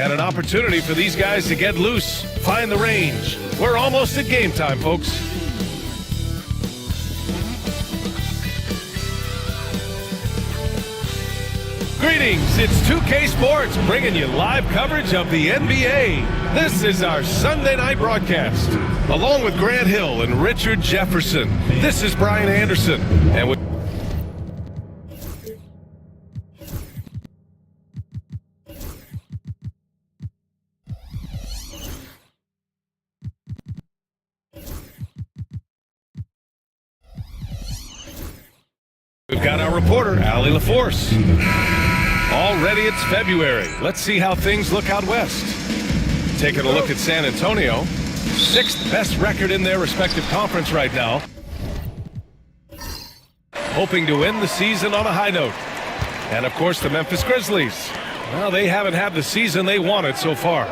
And an opportunity for these guys to get loose, find the range. We're almost at game time, folks. Greetings, it's 2K Sports bringing you live coverage of the NBA. This is our Sunday night broadcast. Along with Grant Hill and Richard Jefferson, this is Brian Anderson. And with we've got our reporter, Allie LaForce. Already it's February. Let's see how things look out west. Taking a look at San Antonio. 6th best record in their respective conference right now. Hoping to end the season on a high note. And of course the Memphis Grizzlies. Well, they haven't had the season they wanted so far.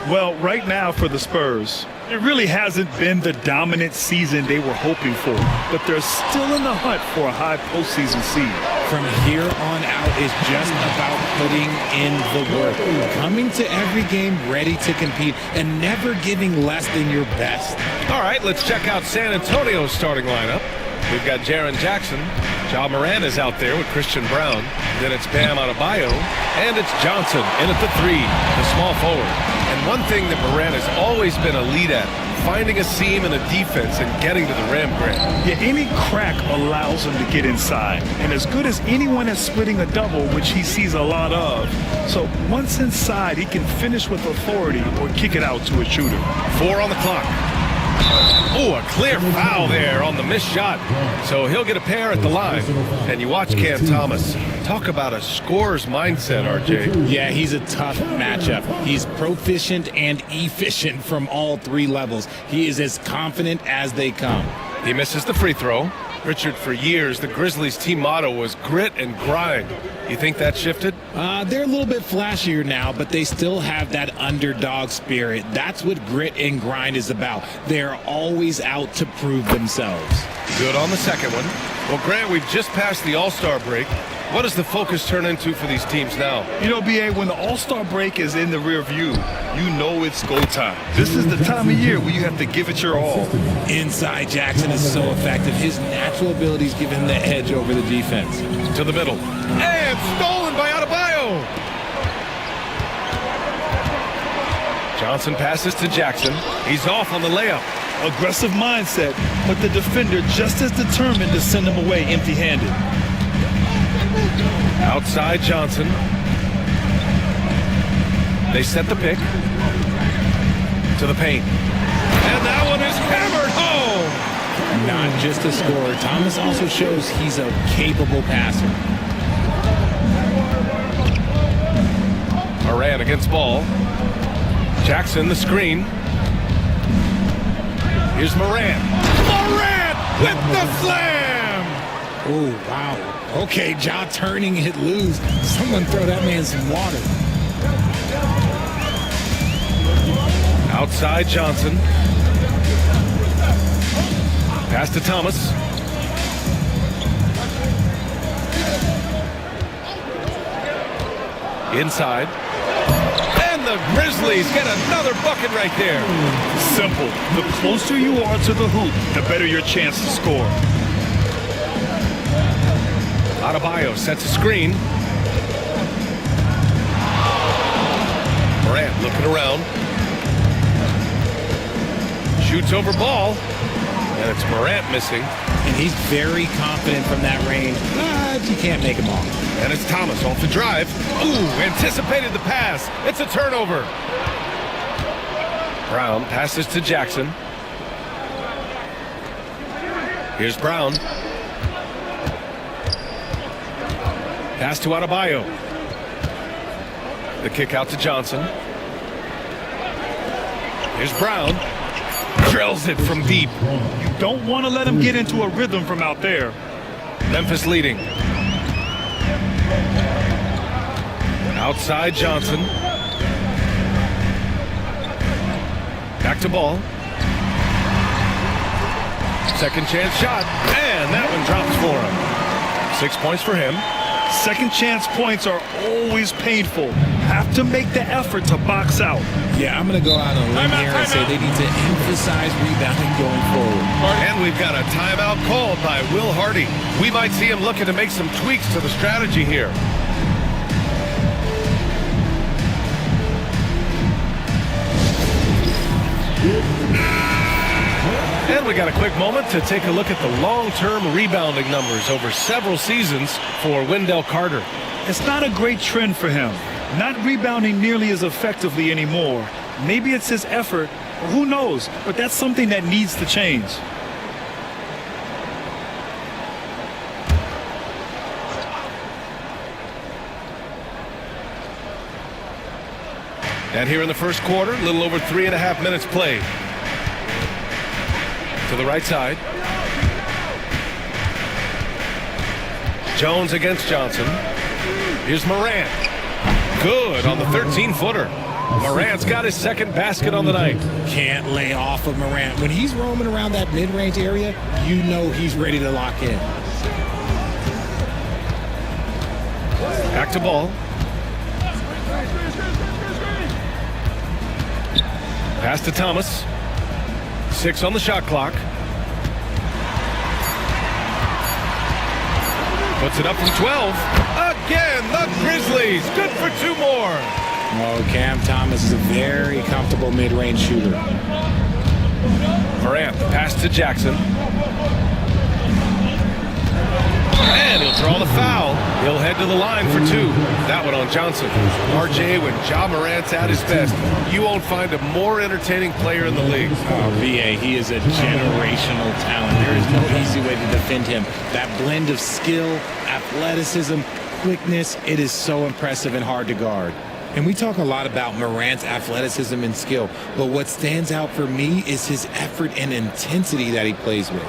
Well, right now for the Spurs, it really hasn't been the dominant season they were hoping for, but they're still in the hunt for a high postseason seed. From here on out is just about putting in the work, coming to every game ready to compete and never giving less than your best. All right, let's check out San Antonio's starting lineup. We've got Jaren Jackson. Ja Morant is out there with Christian Brown. Then it's Bam Adebayo. And it's Johnson in at the 3, the small forward. And one thing that Morant has always been a lead at, finding a seam in a defense and getting to the rim, Grant. Yeah, any crack allows him to get inside. And as good as anyone at splitting a double, which he sees a lot of. So once inside, he can finish with authority or kick it out to a shooter. 4 on the clock. Oh, a clear foul there on the missed shot. So he'll get a pair at the line. And you watch Cam Thomas. Talk about a scorer's mindset, RJ. Yeah, he's a tough matchup. He's proficient and efficient from all 3 levels. He is as confident as they come. He misses the free throw. Richard, for years, the Grizzlies' team motto was grit and grind. You think that shifted? They're a little bit flashier now, but they still have that underdog spirit. That's what grit and grind is about. They're always out to prove themselves. Good on the second one. Well, Grant, we've just passed the All-Star break. What does the focus turn into for these teams now? You know, B.A., when the All-Star break is in the rear view, you know it's go time. This is the time of year where you have to give it your all. Inside Jackson is so effective. His natural abilities give him the edge over the defense. To the middle. And stolen by Adebayo. Johnson passes to Jackson. He's off on the layup. Aggressive mindset, but the defender just as determined to send him away empty-handed. Outside Johnson. They set the pick. To the paint. And that one is hammered home. Not just a scorer. Thomas also shows he's a capable passer. Morant against ball. Jackson the screen. Here's Morant. Morant with the slam! Oh, wow. Okay, Ja turning it loose. Someone throw that man some water. Outside Johnson. Pass to Thomas. Inside. And the Grizzlies get another bucket right there. Simple. The closer you are to the hoop, the better your chance to score. Adebayo sets a screen. Morant looking around. Shoots over ball. And it's Morant missing. And he's very confident from that range, but you can't make him all. And it's Thomas off the drive. Ooh, anticipated the pass. It's a turnover. Brown passes to Jackson. Here's Brown. Pass to Adebayo. The kick out to Johnson. Here's Brown. Drills it from deep. You don't want to let him get into a rhythm from out there. Memphis leading. Outside Johnson. Back to ball. Second chance shot. And that one drops for him. 6 points for him. Second chance points are always painful. have to make the effort to box out. Yeah, I'm going to go out on a limb here and say they need to emphasize rebounding going forward. And we've got a timeout called by Will Hardy. We might see him looking to make some tweaks to the strategy here. And we got a quick moment to take a look at the long-term rebounding numbers over several seasons for Wendell Carter. It's not a great trend for him. Not rebounding nearly as effectively anymore. Maybe it's his effort, or who knows, but that's something that needs to change. And here in the first quarter, a little over 3.5 minutes played. To the right side. Jones against Johnson. Here's Morant. Good on the 13-footer. Morant's got his second basket on the night. Can't lay off of Morant. When he's roaming around that mid-range area, you know he's ready to lock in. Back to ball. Pass to Thomas. 6 on the shot clock. Puts it up from 12. Again, the Grizzlies. Good for 2 more. Oh, Cam Thomas is a very comfortable mid-range shooter. Morant, pass to Jackson. And he'll draw the foul. He'll head to the line for 2. That one on Johnson. RJ, when Ja Morant's at his best, you won't find a more entertaining player in the league. Oh, VA, he is a generational talent. There is no easy way to defend him. That blend of skill, athleticism, quickness, it is so impressive and hard to guard. And we talk a lot about Morant's athleticism and skill, but what stands out for me is his effort and intensity that he plays with.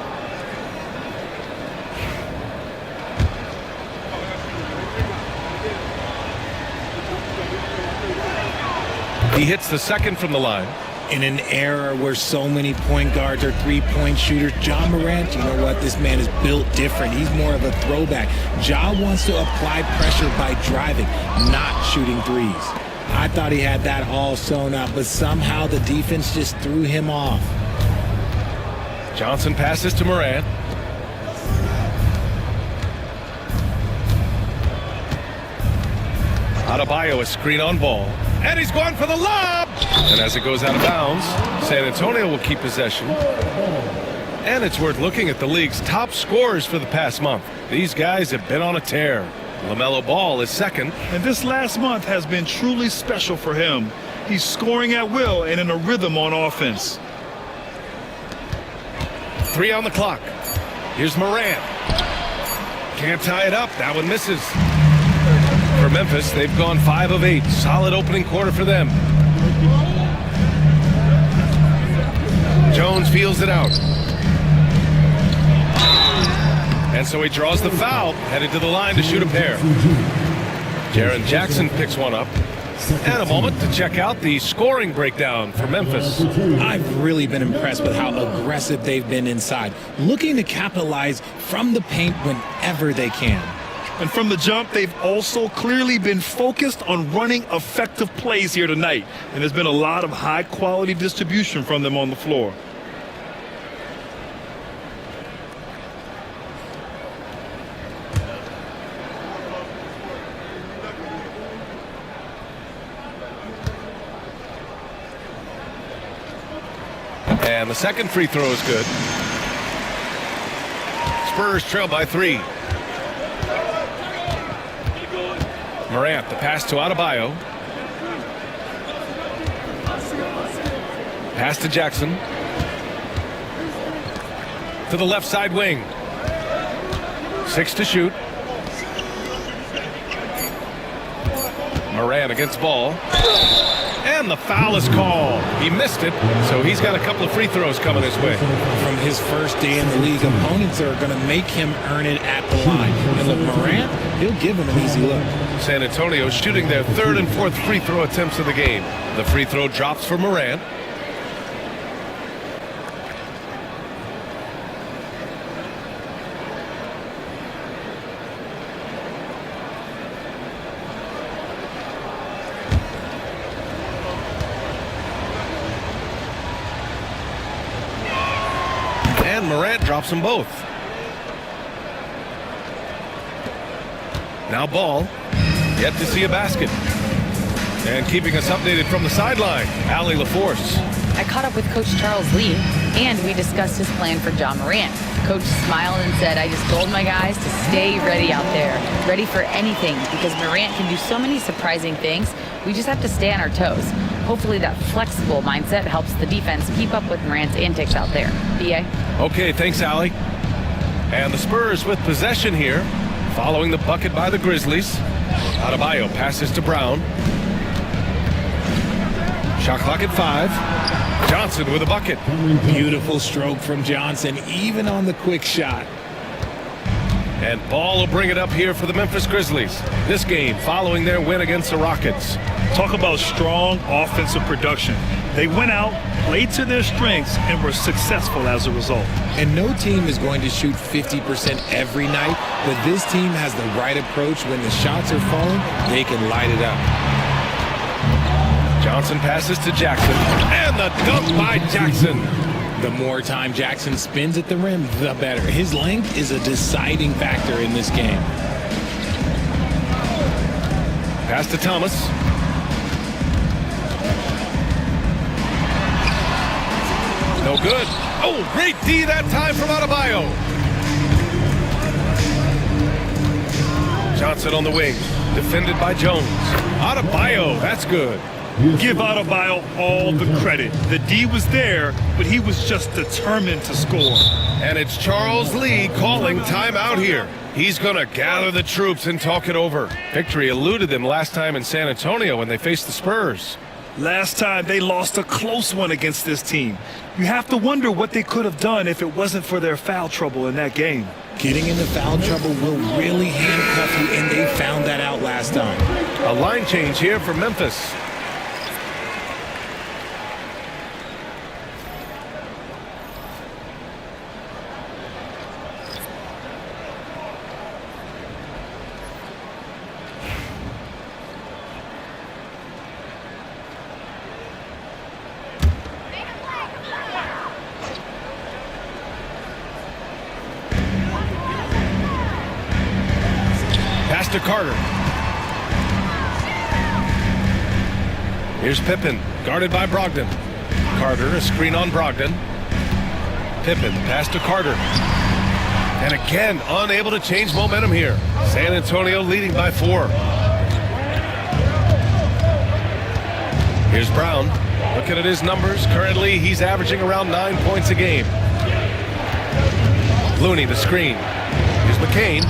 He hits the second from the line. In an era where so many point guards are three-point shooters, Ja Morant, you know what? This man is built different. He's more of a throwback. Ja wants to apply pressure by driving, not shooting threes. I thought he had that all sewn up, but somehow the defense just threw him off. Johnson passes to Morant. Adebayo, a screen on ball. And he's going for the lob! And as it goes out of bounds, San Antonio will keep possession. And it's worth looking at the league's top scorers for the past month. These guys have been on a tear. LaMelo Ball is second. And this last month has been truly special for him. He's scoring at will and in a rhythm on offense. 3 on the clock. Here's Morant. Can't tie it up. That one misses. For Memphis, they've gone 5 of 8. Solid opening quarter for them. Jones feels it out. And so he draws the foul, headed to the line to shoot a pair. Jaren Jackson picks one up. And a moment to check out the scoring breakdown for Memphis. I've really been impressed with how aggressive they've been inside, looking to capitalize from the paint whenever they can. And from the jump, they've also clearly been focused on running effective plays here tonight. And there's been a lot of high-quality distribution from them on the floor. And the second free throw is good. Spurs trail by 3. Morant, the pass to Adebayo. Pass to Jackson. To the left side wing. 6 to shoot. Morant against Ball. And the foul is called. He missed it, so he's got a couple of free throws coming his way. From his first day in the league, opponents are going to make him earn it at the line. And look, Morant, he'll give him an easy look. San Antonio shooting their 3rd and 4th free throw attempts of the game. The free throw drops for Morant. and Morant drops them both. Now Ball, yet to see a basket. And keeping us updated from the sideline, Allie LaForce. I caught up with Coach Charles Lee, and we discussed his plan for John Morant. Coach smiled and said, I just told my guys to stay ready out there, ready for anything, because Morant can do so many surprising things. We just have to stay on our toes. Hopefully that flexible mindset helps the defense keep up with Morant's antics out there. B.A.? Okay, thanks, Allie. And the Spurs with possession here, following the bucket by the Grizzlies. Adebayo passes to Brown. Shot clock at 5. Johnson with a bucket. Beautiful stroke from Johnson, even on the quick shot. And Ball will bring it up here for the Memphis Grizzlies. This game following their win against the Rockets. Talk about strong offensive production. They went out, played to their strengths, and were successful as a result. And no team is going to shoot 50% every night, but this team has the right approach. When the shots are falling, they can light it up. Johnson passes to Jackson, and the dunk by Jackson. The more time Jackson spins at the rim, the better. His length is a deciding factor in this game. Pass to Thomas. No good. Oh, great D that time from Adebayo. Johnson on the wing, defended by Jones. Adebayo, that's good. Give Adebayo all the credit. The D was there, but he was just determined to score. And it's Charles Lee calling timeout here. He's going to gather the troops and talk it over. Victory eluded them last time in San Antonio when they faced the Spurs. Last time they lost a close one against this team. You have to wonder what they could have done if it wasn't for their foul trouble in that game. Getting into foul trouble will really handcuff you, and they found that out last time. A line change here for Memphis. To Carter. Here's Pippen, guarded by Brogdon. Carter, a screen on Brogdon. Pippen, pass to Carter. And again, unable to change momentum here. San Antonio leading by 4. Here's Brown. Looking at his numbers, currently he's averaging around 9 points a game. Looney, the screen. Here's McCain.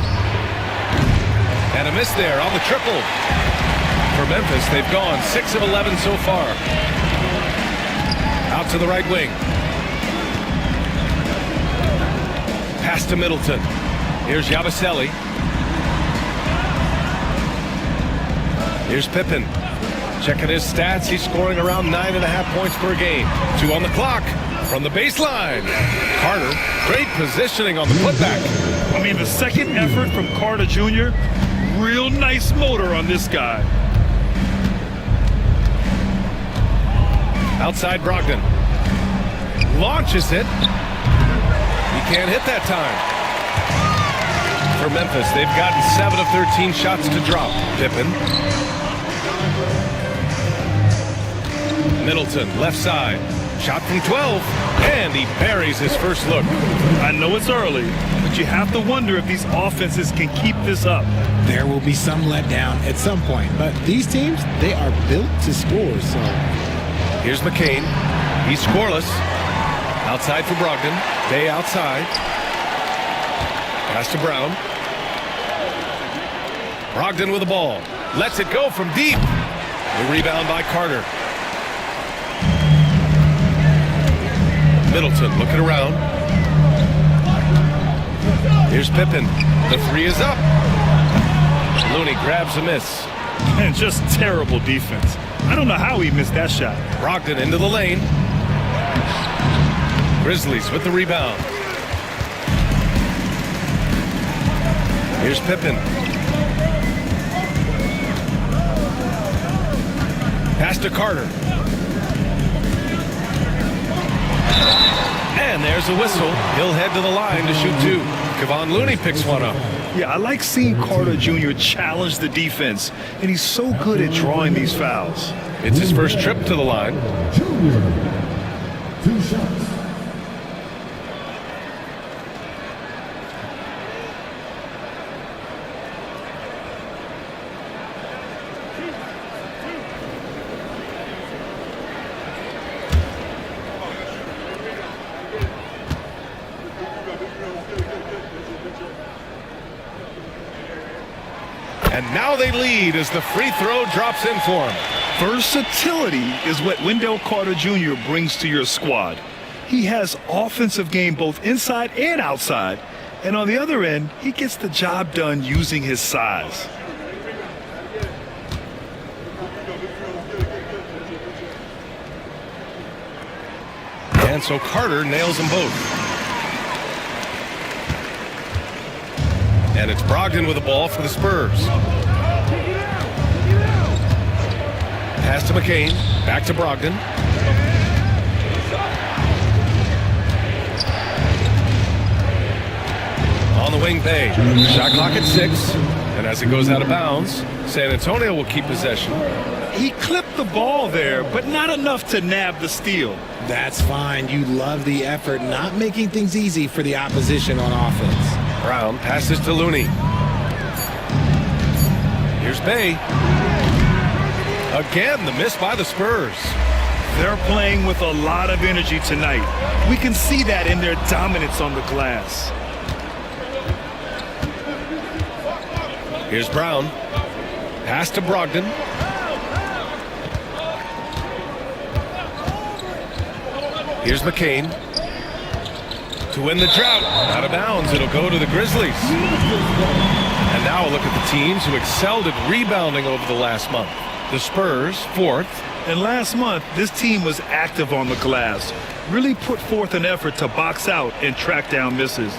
And a miss there on the triple. For Memphis, they've gone 6 of 11 so far. Out to the right wing. Pass to Middleton. Here's Yabusele. Here's Pippen. Checking his stats, he's scoring around 9.5 points per game. 2 on the clock from the baseline. Carter, great positioning on the putback. I mean, the second effort from Carter Jr., real nice motor on this guy. Outside Brogdon. Launches it. He can't hit that time. For Memphis, they've gotten 7 of 13 shots to drop. Pippen. Middleton, left side. Shot from 12. And he buries his first look. I know it's early, but you have to wonder if these offenses can keep this up. There will be some letdown at some point, but these teams, they are built to score, so. Here's McCain. He's scoreless. Outside for Brogdon. Day outside. Pass to Brown. Brogdon with the ball. Lets it go from deep. The rebound by Carter. Middleton looking around. Here's Pippen. The 3 is up. Looney grabs a miss. And just terrible defense. I don't know how he missed that shot. Brogdon into the lane. Grizzlies with the rebound. Here's Pippen. Pass to Carter. And there's a whistle. He'll head to the line to shoot two. Kevon Looney picks one up. Yeah, I like seeing Carter Jr. challenge the defense, and he's so good at drawing these fouls. It's his first trip to the line. Two shots. And now they lead as the free throw drops in for him. Versatility is what Wendell Carter Jr. brings to your squad. He has offensive game both inside and outside. And on the other end, he gets the job done using his size. And so Carter nails them both. And it's Brogdon with the ball for the Spurs. Pass to McCain. Back to Brogdon. On the wing, Bay. Shot clock at 6. And as it goes out of bounds, San Antonio will keep possession. He clipped the ball there, but not enough to nab the steal. That's fine. You love the effort, not making things easy for the opposition on offense. Brown passes to Looney. Here's Bay. Again, the miss by the Spurs. They're playing with a lot of energy tonight. We can see that in their dominance on the glass. Here's Brown. Pass to Brogdon. Here's McCain. To win the drought. Out of bounds. It'll go to the Grizzlies. And now a look at the teams who excelled at rebounding over the last month. The Spurs, 4th. And last month, this team was active on the glass. Really put forth an effort to box out and track down misses.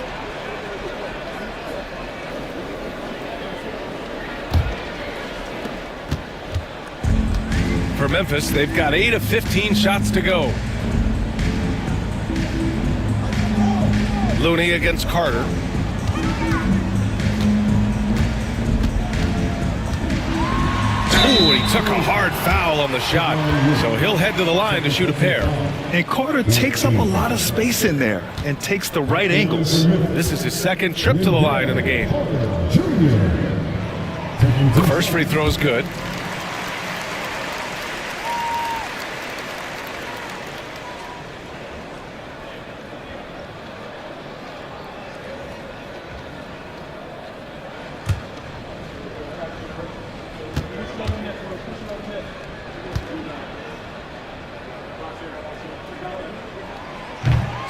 For Memphis, they've got 8 of 15 shots to go. Looney against Carter. Ooh, he took a hard foul on the shot, so he'll head to the line to shoot a pair. And Carter takes up a lot of space in there and takes the right angles. This is his second trip to the line in the game. The first free throw is good.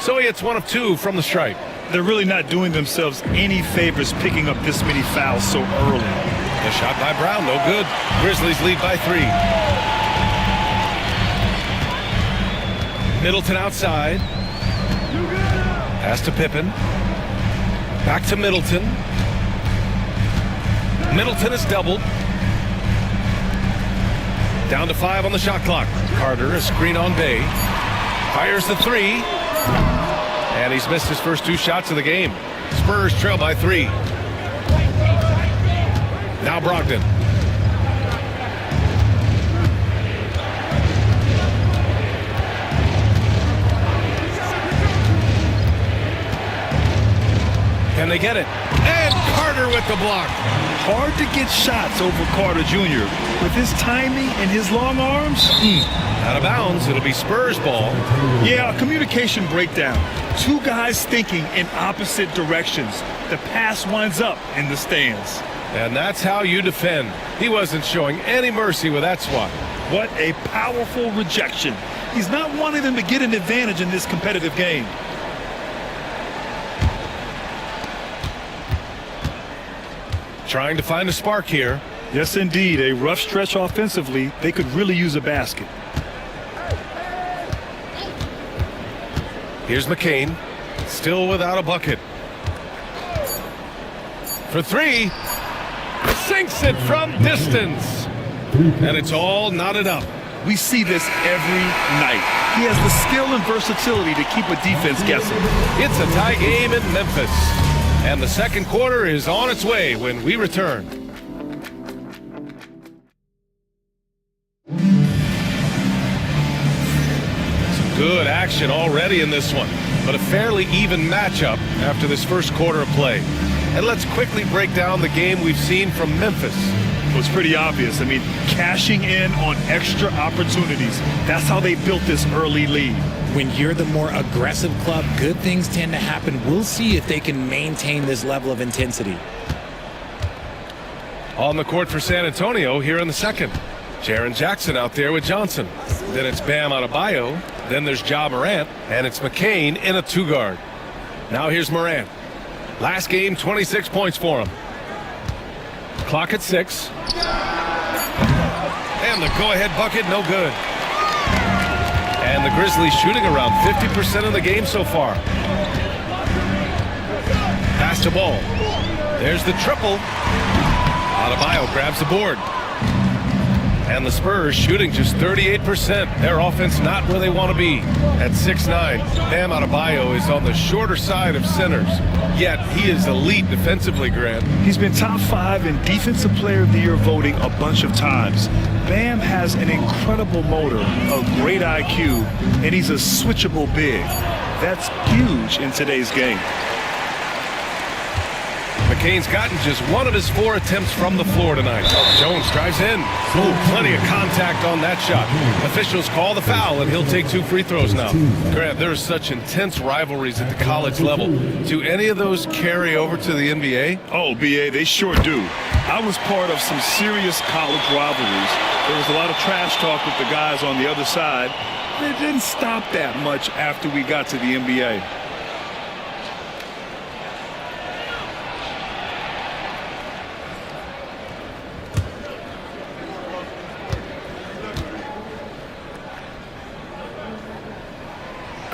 So he hits 1 of 2 from the stripe. They're really not doing themselves any favors picking up this many fouls so early. The shot by Brown, no good. Grizzlies lead by 3. Middleton outside. Pass to Pippen. Back to Middleton. Middleton is doubled. Down to 5 on the shot clock. Carter, a screen on Bay. Fires the 3. And he's missed his first 2 shots of the game. Spurs trail by 3. Now Brogdon. Can they get it? And Carter with the block. Hard to get shots over Carter Jr. With his timing and his long arms. Out of bounds, it'll be Spurs ball. Yeah, a communication breakdown. 2 guys thinking in opposite directions. The pass winds up in the stands. And that's how you defend. He wasn't showing any mercy with that swat. What a powerful rejection. He's not wanting them to get an advantage in this competitive game. Trying to find a spark here. Yes, indeed. A rough stretch offensively. They could really use a basket. Here's McCain. Still without a bucket. For 3. Sinks it from distance. And it's all knotted up. We see this every night. He has the skill and versatility to keep a defense guessing. It's a tie game in Memphis. And the second quarter is on its way when we return. Some good action already in this one, but a fairly even matchup after this first quarter of play. And let's quickly break down the game we've seen from Memphis. It was pretty obvious. I mean, cashing in on extra opportunities. That's how they built this early lead. When you're the more aggressive club, good things tend to happen. We'll see if they can maintain this level of intensity. On the court for San Antonio here in the second. Jaren Jackson out there with Johnson. Then it's Bam Adebayo. Then there's Ja Morant. And it's McCain in a two-guard. Now here's Morant. Last game, 26 points for him. Clock at 6. And the go-ahead bucket, no good. And the Grizzlies shooting around 50% of the game so far. Pass to Ball. There's the triple. Adebayo grabs the board. And the Spurs shooting just 38%. Their offense not where they want to be. At 6'9", Bam Adebayo is on the shorter side of centers. Yet he is elite defensively, Grant. He's been top 5 in Defensive Player of the Year voting a bunch of times. Bam has an incredible motor, a great IQ, and he's a switchable big. That's huge in today's game. McCain's gotten just one of his 4 attempts from the floor tonight. Jones drives in. Ooh, plenty of contact on that shot. Officials call the foul, and he'll take 2 free throws now. Grant, there are such intense rivalries at the college level. Do any of those carry over to the NBA? Oh, BA, they sure do. I was part of some serious college rivalries. There was a lot of trash talk with the guys on the other side. It didn't stop that much after we got to the NBA.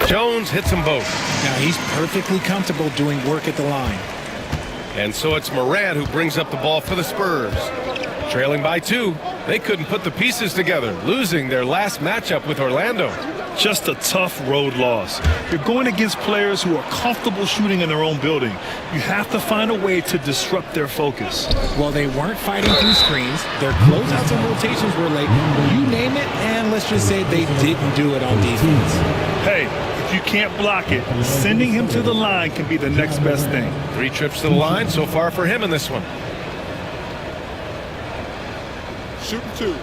Jones hits them both. Now he's perfectly comfortable doing work at the line. And so it's Morant who brings up the ball for the Spurs. Trailing by 2, they couldn't put the pieces together, losing their last matchup with Orlando. Just a tough road loss. You're going against players who are comfortable shooting in their own building. You have to find a way to disrupt their focus. Well, they weren't fighting through screens. Their closeouts and rotations were late. You name it, and let's just say they didn't do it on defense. Hey, if you can't block it, sending him to the line can be the next best thing. 3 trips to the line so far for him in this one. Shooting 2.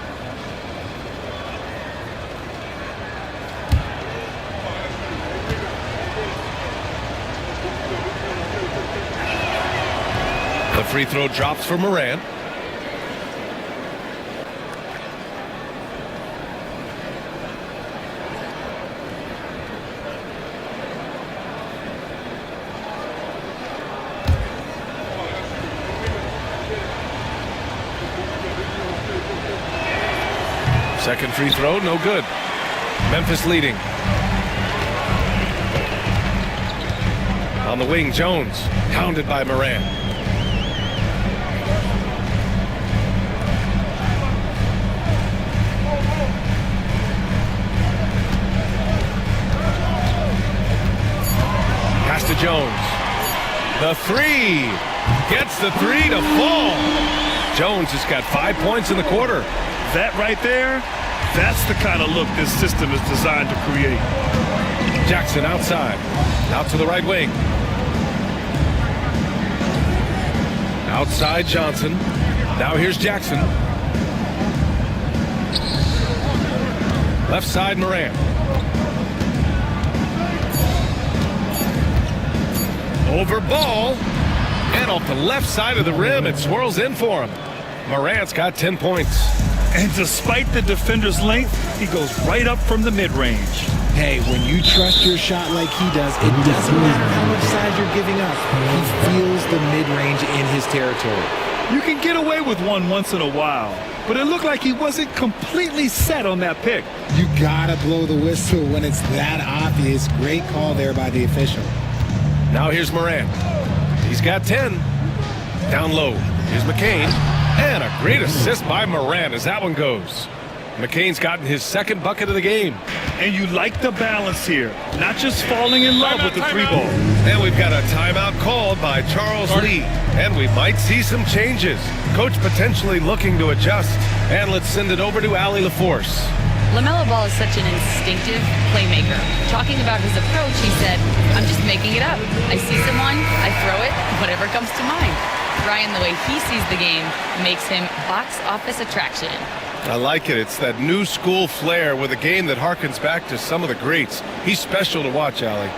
The free throw drops for Morant. Second free throw, no good. Memphis leading. On the wing, Jones, hounded by Morant. Pass to Jones. The 3. Gets the 3 to fall. Jones has got 5 points in the quarter. That right there, that's the kind of look this system is designed to create. Jackson outside. Out to the right wing. Outside Johnson. Now here's Jackson. Left side Morant. Over Ball. And off the left side of the rim, it swirls in for him. Morant's got 10 points. And despite the defender's length, he goes right up from the mid-range. Hey, when you trust your shot like he does, it doesn't matter how much size you're giving up. He feels the mid-range in his territory. You can get away with one once in a while, but it looked like he wasn't completely set on that pick. You gotta blow the whistle when it's that obvious. Great call there by the official. Now here's Morant. He's got 10. Down low. Here's McCain. And a great assist by Morant as that one goes. McCain's gotten his second bucket of the game. And you like the balance here, not just falling in love with the three ball. And we've got a timeout called by Charles Lee. And we might see some changes. Coach potentially looking to adjust. And let's send it over to Allie LaForce. LaMelo Ball is such an instinctive playmaker. Talking about his approach, he said, I'm just making it up. I see someone, I throw it, whatever comes to mind. Ryan, the way he sees the game makes him box office attraction. I like it. It's that new school flair with a game that harkens back to some of the greats. He's special to watch, Allie.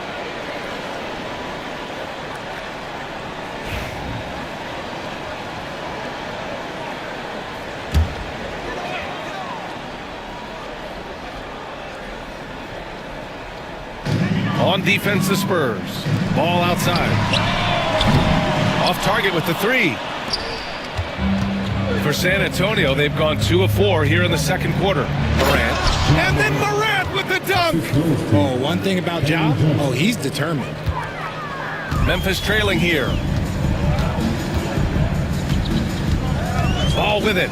On defense, the Spurs. Ball outside. Off target with the three. For San Antonio, they've gone 2 of 4 here in the second quarter. Morant. And then Morant with the dunk. Oh, one thing about Ja, he's determined. Memphis trailing here. Ball with it.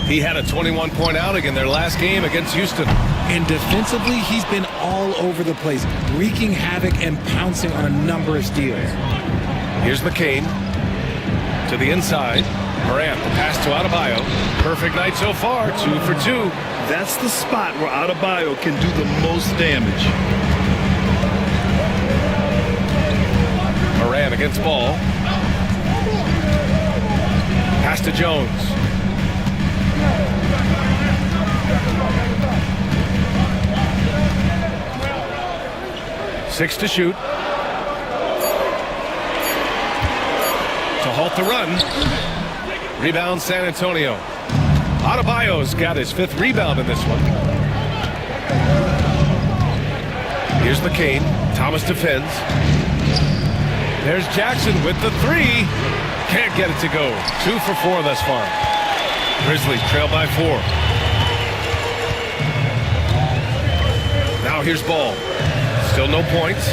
He had a 21-point outing in their last game against Houston. And defensively, he's been all over the place, wreaking havoc and pouncing on a number of steals. Here's McCain to the inside. Morant, the pass to Adebayo. Perfect night so far, 2 for 2. That's the spot where Adebayo can do the most damage. Morant against Ball. Pass to Jones. Six to shoot. To halt the run. Rebound San Antonio. Adebayo's got his 5th rebound in this one. Here's McCain. Thomas defends. There's Jackson with the 3. Can't get it to go. 2 for 4 thus far. Grizzlies trail by 4. Now here's Ball. Still no points.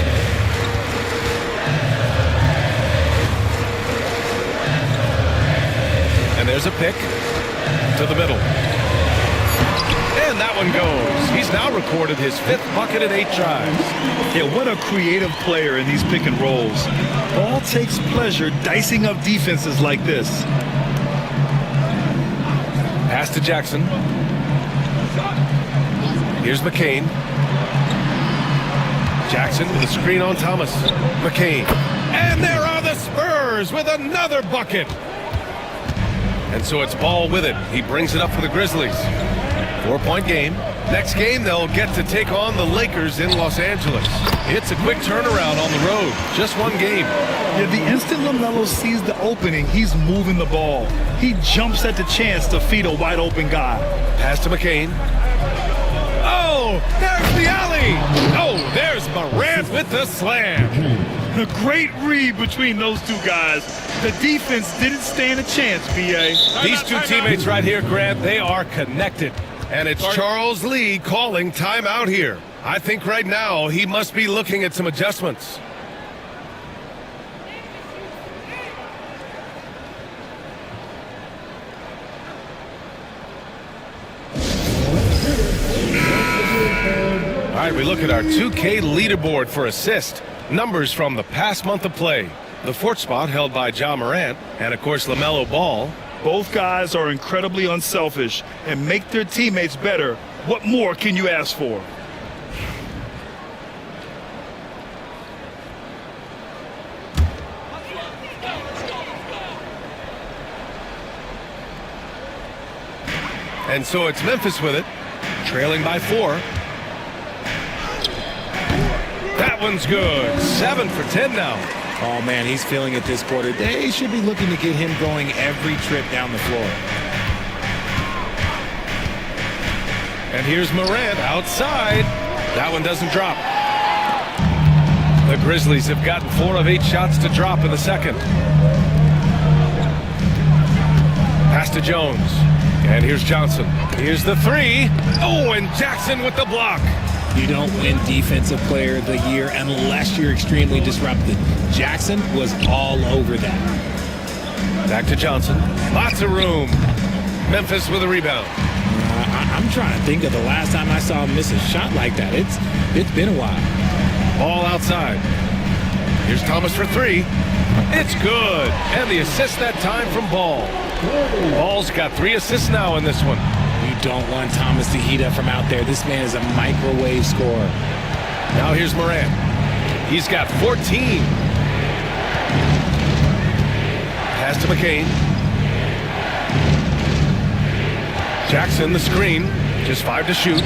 And there's a pick to the middle. And that one goes. He's now recorded his 5th bucket in 8 tries. Yeah, what a creative player in these pick and rolls. Ball takes pleasure dicing up defenses like this. Pass to Jackson. Here's McCain. Jackson with a screen on Thomas. McCain. And there are the Spurs with another bucket. And so it's Ball with it. He brings it up for the Grizzlies. 4-point game. Next game, they'll get to take on the Lakers in Los Angeles. It's a quick turnaround on the road. Just one game. Yeah, the instant LaMelo sees the opening, he's moving the ball. He jumps at the chance to feed a wide open guy. Pass to McCain. Oh, there's the alley. Oh, there's Morant with the slam. A great read between those two guys. The defense didn't stand a chance, B.A. These two teammates right here, Grant, they are connected. And it's Charles Lee calling timeout here. I think right now he must be looking at some adjustments. All right, we look at our 2K leaderboard for assist. Numbers from the past month of play. The 4th spot held by Ja Morant and, of course, LaMelo Ball. Both guys are incredibly unselfish and make their teammates better. What more can you ask for? And so it's Memphis with it, trailing by 4. That one's good. 7 for 10 now. Oh, man, he's feeling it this quarter. They should be looking to get him going every trip down the floor. And here's Morant outside. That one doesn't drop. The Grizzlies have gotten 4 of 8 shots to drop in the second. Pass to Jones. And here's Johnson. Here's the 3. Oh, and Jackson with the block. You don't win Defensive Player of the Year unless you're extremely disrupted. Jackson was all over that. Back to Johnson. Lots of room. Memphis with a rebound. I'm trying to think of the last time I saw him miss a shot like that. It's been a while. Ball outside. Here's Thomas for three. It's good. And the assist that time from Ball. Ball's got 3 assists now in this one. You don't want Thomas to heat up from out there. This man is a microwave scorer. Now here's Morant. He's got 14. Pass to McCain. Jackson the screen. Just 5 to shoot.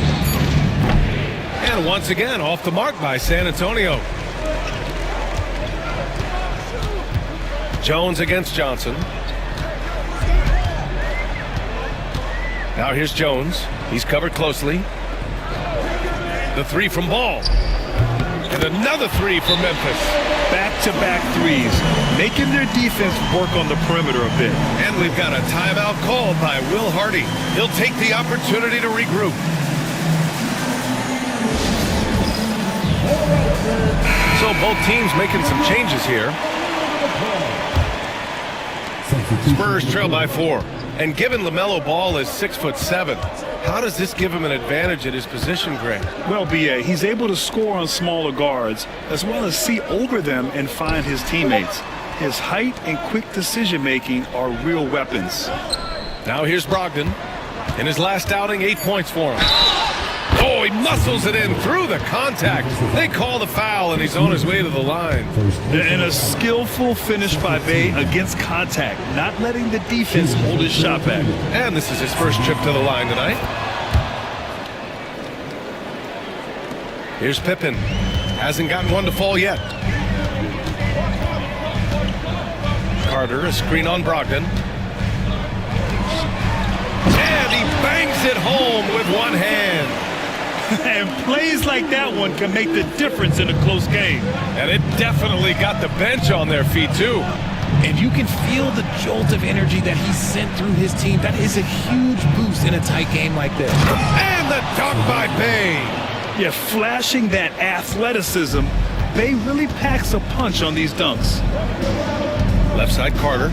And once again off the mark by San Antonio. Jones against Johnson. Now here's Jones. He's covered closely. The 3 from Ball. And another 3 from Memphis. Back-to-back threes, making their defense work on the perimeter a bit. And we've got a timeout called by Will Hardy. He'll take the opportunity to regroup. So both teams making some changes here. Spurs trail by 4. And given LaMelo Ball is 6'7", how does this give him an advantage at his position, Greg? Well, B.A., he's able to score on smaller guards as well as see over them and find his teammates. His height and quick decision-making are real weapons. Now here's Brogdon. In his last outing, 8 points for him. Oh, he muscles it in through the contact. They call the foul, and he's on his way to the line. And a skillful finish by Bay against contact, not letting the defense hold his shot back. And this is his first trip to the line tonight. Here's Pippen. Hasn't gotten one to fall yet. Carter, a screen on Brogdon. And he bangs it home with one hand. And plays like that one can make the difference in a close game. And it definitely got the bench on their feet, too. And you can feel the jolt of energy that he sent through his team. That is a huge boost in a tight game like this. And the dunk by Bay. Yeah, flashing that athleticism, Bay really packs a punch on these dunks. Left side, Carter.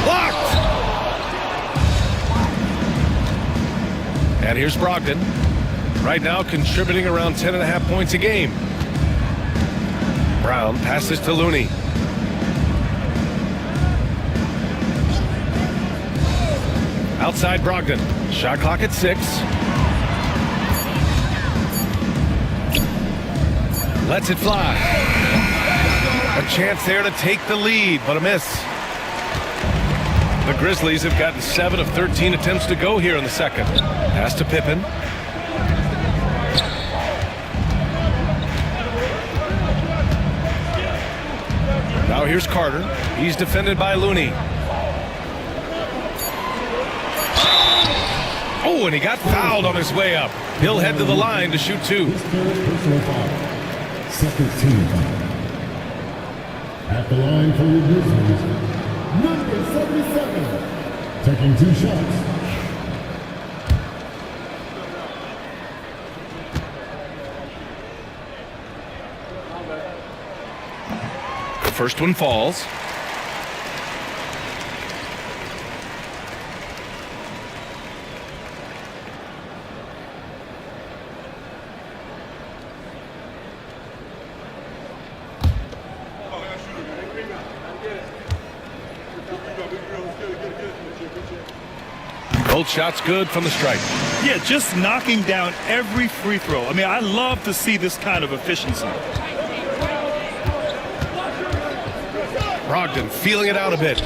Blocked! And here's Brogdon. Right now contributing around 10.5 points a game. Brown passes to Looney. Outside Brogdon. Shot clock at 6. Lets it fly. A chance there to take the lead, but a miss. The Grizzlies have gotten 7 of 13 attempts to go here in the second. Pass to Pippen. Now here's Carter. He's defended by Looney. Oh, and he got fouled on his way up. He'll head to the line to shoot 2. Second team. At the line for your Grizzlies, number 77, taking 2 shots. The first one falls. Both shots good from the stripe. Yeah, just knocking down every free throw. I mean, I love to see this kind of efficiency. Brogdon feeling it out a bit.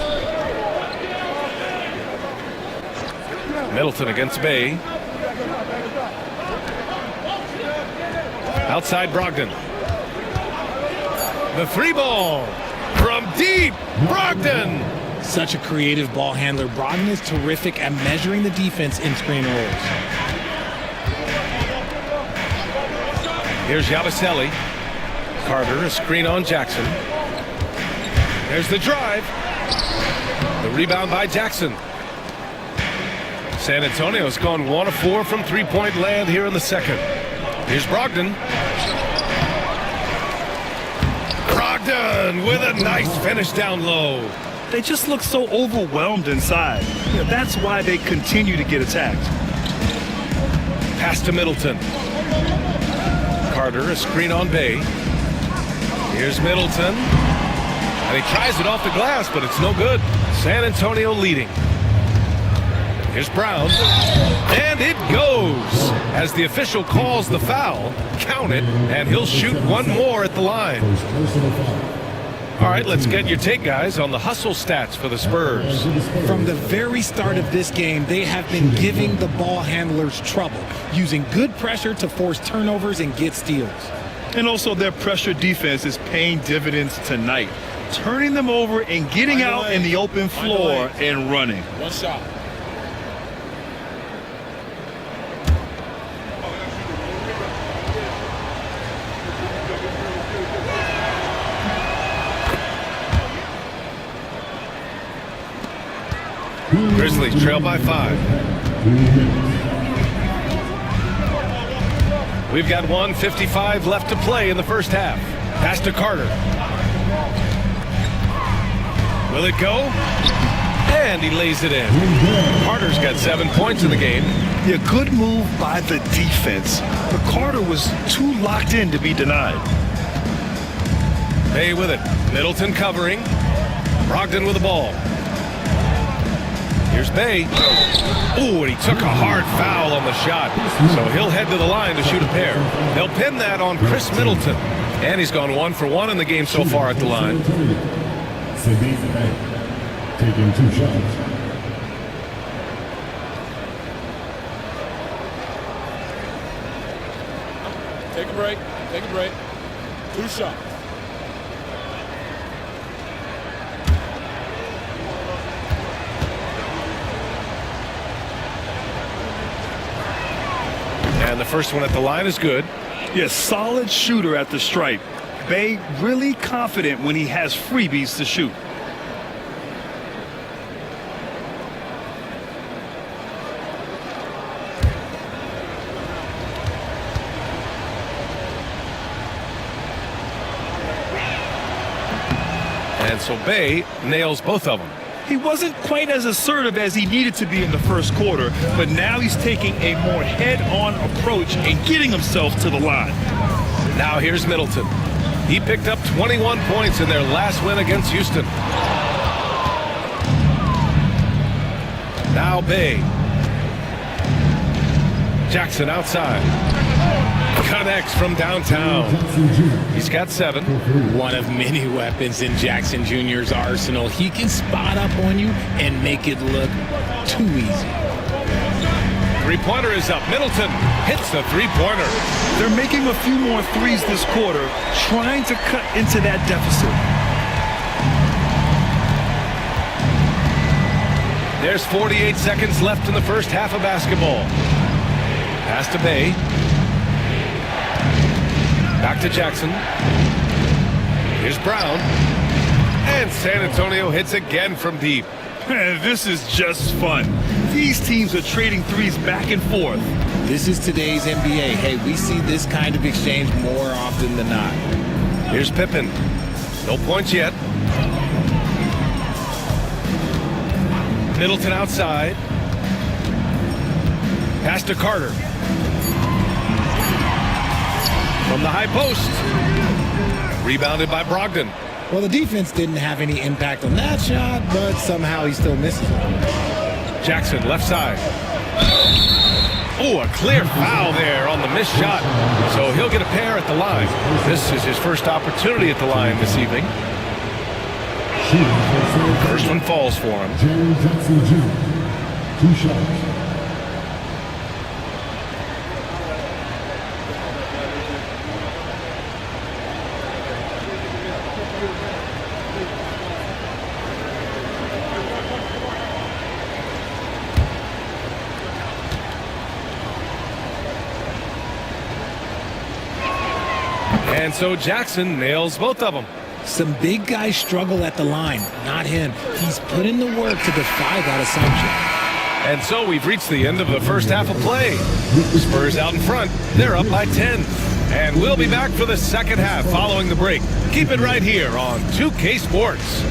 Middleton against Bay. Outside Brogdon. The 3-ball from deep. Brogdon. Such a creative ball handler. Brogdon is terrific at measuring the defense in screen rolls. Here's Yabusele. Carter, a screen on Jackson. There's the drive. The rebound by Jackson. San Antonio's gone 1 of 4 from three-point land here in the second. Here's Brogdon. Brogdon with a nice finish down low. they just look so overwhelmed inside. That's why they continue to get attacked. Pass to Middleton. Carter, a screen on Bay. Here's Middleton. And he tries it off the glass, but it's no good. San Antonio leading. Here's Brown. And it goes. As the official calls the foul, count it, and he'll shoot one more at the line. All right, let's get your take, guys, on the hustle stats for the Spurs. From the very start of this game, they have been giving the ball handlers trouble, using good pressure to force turnovers and get steals. And also their pressure defense is paying dividends tonight, turning them over and getting out in the open floor and running. One shot. Grizzlies trail by 5. We've got 1:55 left to play in the first half. Pass to Carter. Will it go? And he lays it in. Carter's got 7 points in the game. Yeah, good move by the defense, but Carter was too locked in to be denied. Bay with it. Middleton covering. Brogdon with the ball. Here's Bay. Ooh, and he took a hard foul on the shot. So he'll head to the line to shoot a pair. They'll pin that on Chris Middleton. And he's gone 1 for 1 in the game so far at the line. Taking 2 shots. Take a break. Take a break. 2 shots. And the first one at the line is good. Yes, solid shooter at the stripe. Bay really confident when he has freebies to shoot. And so Bay nails both of them. He wasn't quite as assertive as he needed to be in the first quarter, but now he's taking a more head-on approach and getting himself to the line. Now here's Middleton. He picked up 21 points in their last win against Houston. Now Bay. Jackson outside. Connects from downtown. He's got 7. One of many weapons in Jackson Jr.'s arsenal. He can spot up on you and make it look too easy. Three-pointer is up. Middleton hits the three-pointer. They're making a few more threes this quarter, trying to cut into that deficit. There's 48 seconds left in the first half of basketball. Pass to Bay. Back to Jackson. Here's Brown. And San Antonio hits again from deep. This is just fun. These teams are trading threes back and forth. This is today's NBA. Hey, we see this kind of exchange more often than not. Here's Pippen. No points yet. Middleton outside. Pass to Carter. From the high post. Rebounded by Brogdon. Well, the defense didn't have any impact on that shot, but somehow he still misses it. Jackson, left side. Oh, a clear foul there on the missed shot. So he'll get a pair at the line. This is his first opportunity at the line this evening. First one falls for him. Jaren Jackson Jr. 2 shots. And so Jackson nails both of them. Some big guys struggle at the line, not him. He's put in the work to defy that assumption. And so we've reached the end of the first half of play. Spurs out in front. They're up by 10. And we'll be back for the second half following the break. Keep it right here on 2K Sports.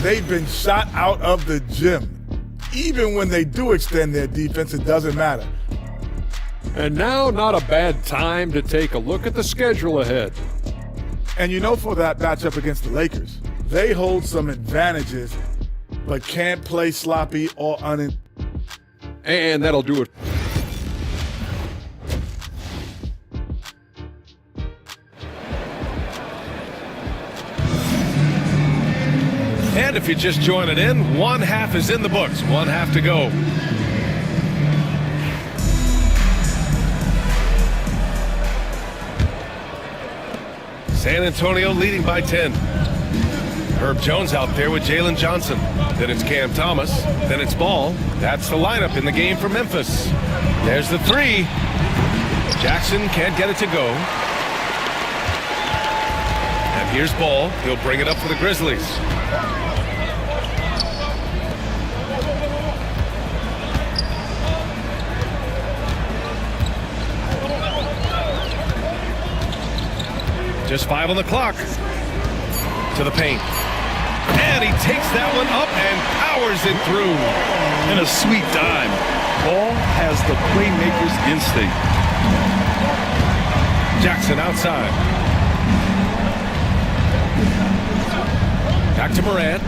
they've been shot out of the gym. Even when they do extend their defense, it doesn't matter. And now, not a bad time to take a look at the schedule ahead. And you know, for that matchup against the Lakers, they hold some advantages, but can't play sloppy or And that'll do it. And if you're just joining in, one half is in the books, one half to go. San Antonio leading by 10. Herb Jones out there with Jalen Johnson. Then it's Cam Thomas. Then it's Ball. That's the lineup in the game for Memphis. There's the three. Jackson can't get it to go. And here's Ball. He'll bring it up for the Grizzlies. Just 5 on the clock. To the paint. And he takes that one up and powers it through. And a sweet dime. Ball has the playmaker's instinct. Jackson outside. Back to Morant.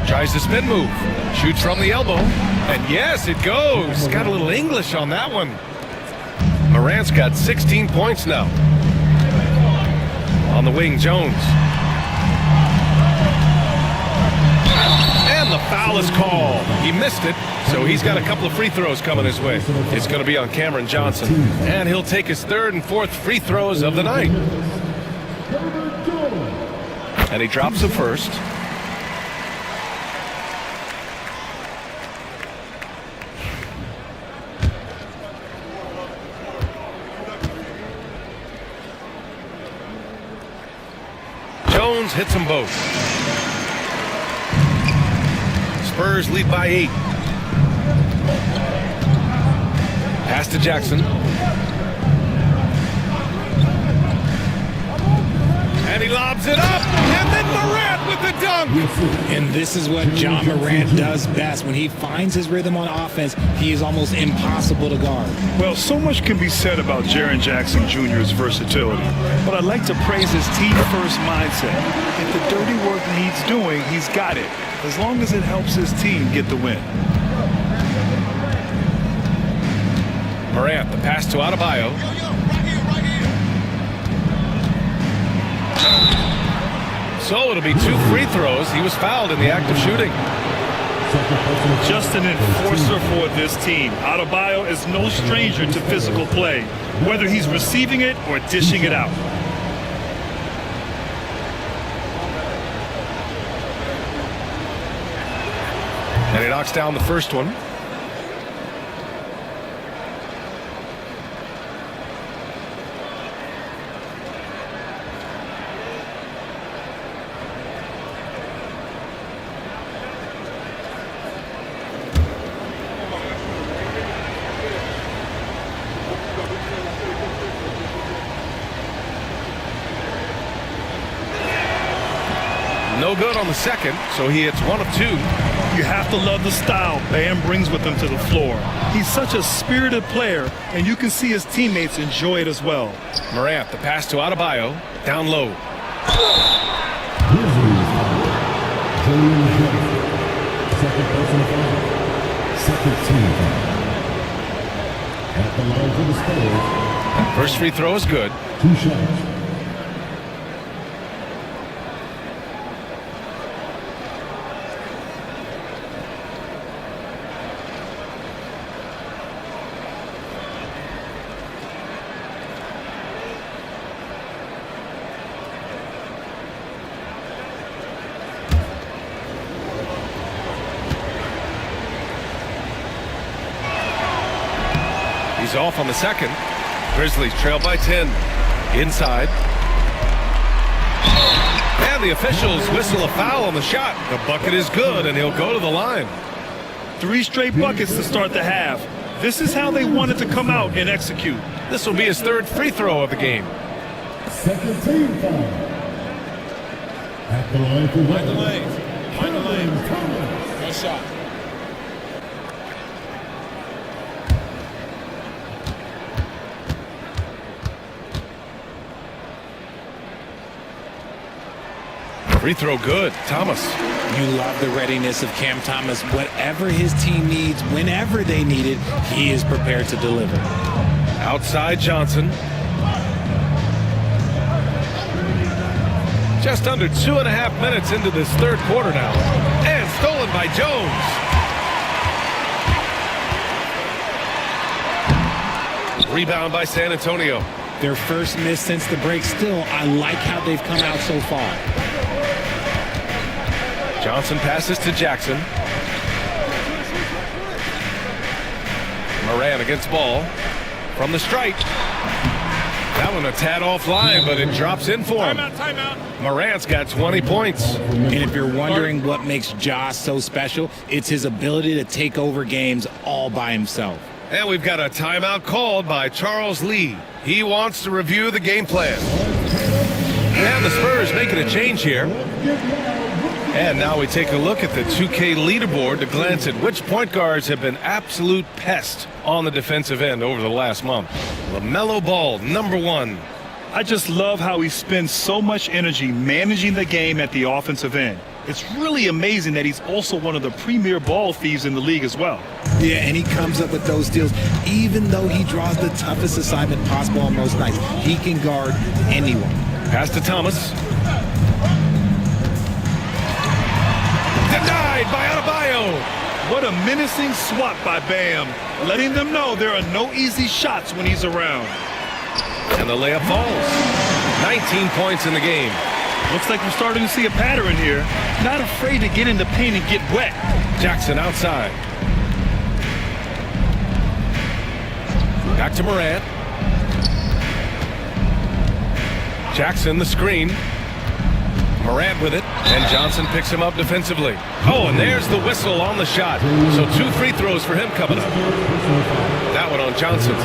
Tries the spin move. Shoots from the elbow. And yes, it goes. Got a little English on that one. Morant's got 16 points now. On the wing, Jones. And the foul is called. He missed it, so he's got a couple of free throws coming his way. It's going to be on Cameron Johnson, and he'll take his third and fourth free throws of the night. And he drops the first. Jones hits them both. Spurs lead by 8. Pass to Jackson. And he lobs it up. And then Morant with the dunk. And this is what John Morant does best. When he finds his rhythm on offense, he is almost impossible to guard. Well, so much can be said about Jaren Jackson Jr.'s versatility, but I'd like to praise his team-first mindset. If the dirty work needs doing, he's got it, as long as it helps his team get the win. Morant, the pass to Adebayo. So it'll be 2 free throws. He was fouled in the act of shooting. Just an enforcer for this team. Adebayo is no stranger to physical play, whether he's receiving it or dishing it out. And he knocks down the first one. No good on the second, so he hits 1 of 2. You have to love the style Bam brings with him to the floor. He's such a spirited player, and you can see his teammates enjoy it as well. Morant, the pass to Adebayo, down low. Second personal foul. Second team foul. At the line for the Spurs. First free throw is good. 2 shots. He's off on the second. Grizzlies trail by 10. Inside. And the officials whistle a foul on the shot. The bucket is good, and he'll go to the line. 3 straight buckets to start the half. This is how they wanted to come out and execute. This will be his 3rd free throw of the game. Second team foul. At the line for Mind the one. lanes. Mind the lanes. Nice shot. Free throw good. Thomas. You love the readiness of Cam Thomas. Whatever his team needs, whenever they need it, he is prepared to deliver. Outside Johnson. Just under 2.5 minutes into this third quarter now. And stolen by Jones. Rebound by San Antonio. Their first miss since the break. Still, I like how they've come out so far. Johnson passes to Jackson. Moran against Ball. From the stripe. That one a tad offline, but it drops in for him. Timeout. Morant's got 20 points. And if you're wondering what makes Josh so special, it's his ability to take over games all by himself. And we've got a timeout called by Charles Lee. He wants to review the game plan. And the Spurs making a change here. And now we take a look at the 2K leaderboard to glance at which point guards have been absolute pests on the defensive end over the last month. LaMelo Ball, #1. I just love how he spends so much energy managing the game at the offensive end. It's really amazing that he's also one of the premier ball thieves in the league as well. Yeah, and he comes up with those steals. Even though he draws the toughest assignment possible on most nights, he can guard anyone. Pass to Thomas. Denied by Adebayo. What a menacing swat by Bam, letting them know there are no easy shots when he's around. And the layup falls. 19 points in the game. Looks like we're starting to see a pattern here. Not afraid to get in the paint and get wet. Jackson outside. Back to Morant. Jackson the screen. Morant with it, and Johnson picks him up defensively. Oh, and there's the whistle on the shot. So 2 free throws for him coming up. That one on Johnson.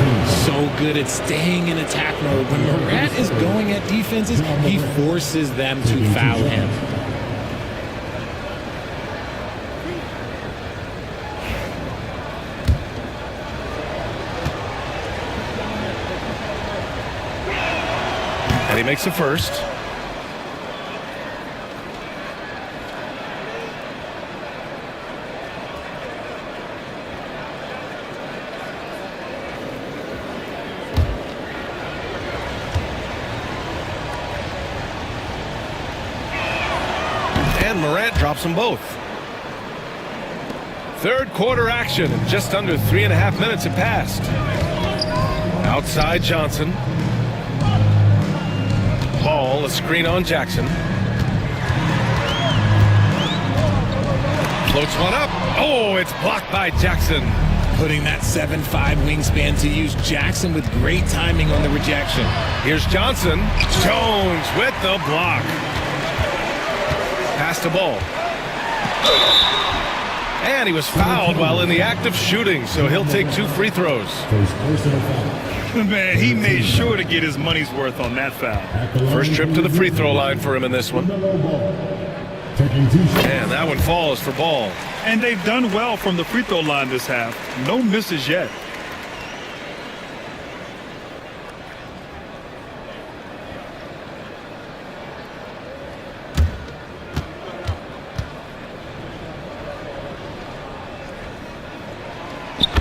So good at staying in attack mode. When Morant is going at defenses, he forces them to foul him. And he makes the first. And Morant drops them both. Third quarter action, and just under 3.5 minutes have passed. Outside Johnson. Ball, a screen on Jackson. Floats one up. Oh, it's blocked by Jackson. Putting that 7'5" wingspan to use. Jackson with great timing on the rejection. Here's Johnson. Jones with the block. Pass to Ball. And he was fouled while in the act of shooting, so he'll take 2 free throws. First personal foul. Man, he made sure to get his money's worth on that foul. At the line First trip to the free throw line for him in this one. LaMelo Ball. Taking 2 shots. And that one falls for Ball. And they've done well from the free throw line this half. No misses yet.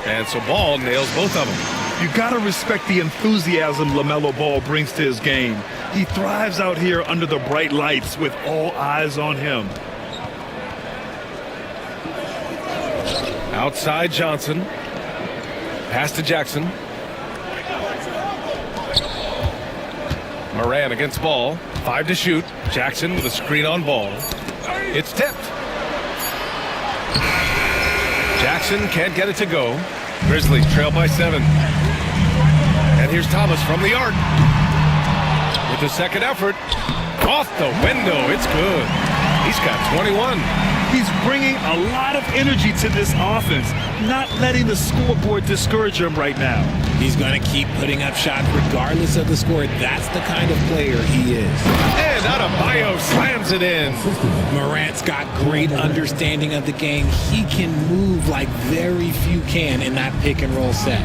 And so Ball nails both of them. You gotta respect the enthusiasm LaMelo Ball brings to his game. He thrives out here under the bright lights with all eyes on him. Outside Johnson. Pass to Jackson. Moran against Ball. 5 to shoot. Jackson with a screen on Ball. It's tipped. Jackson can't get it to go. Grizzlies trail by 7. And here's Thomas from the arc. With the second effort. Off the window. It's good. He's got 21. He's bringing a lot of energy to this offense, not letting the scoreboard discourage him right now. He's going to keep putting up shots regardless of the score. That's the kind of player he is. And Adebayo slams it in. Morant's got great understanding of the game. He can move like very few can in that pick and roll set.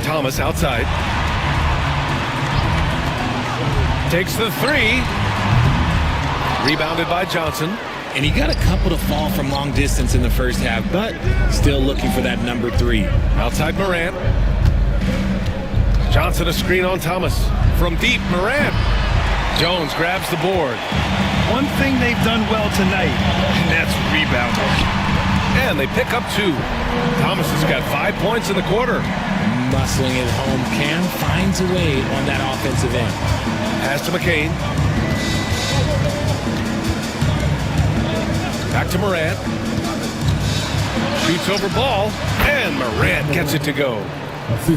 Thomas outside. Takes the three. Rebounded by Johnson. And he got a couple to fall from long distance in the first half, but still looking for that number 3. Outside Morant. Johnson a screen on Thomas. From deep, Morant. Jones grabs the board. One thing they've done well tonight, and that's rebounding. And they pick up 2. Thomas has got 5 points in the quarter. Muscling it home, Cam finds a way on that offensive end. Pass to McCain. Back to Morant. Shoots over ball, and Morant gets it to go.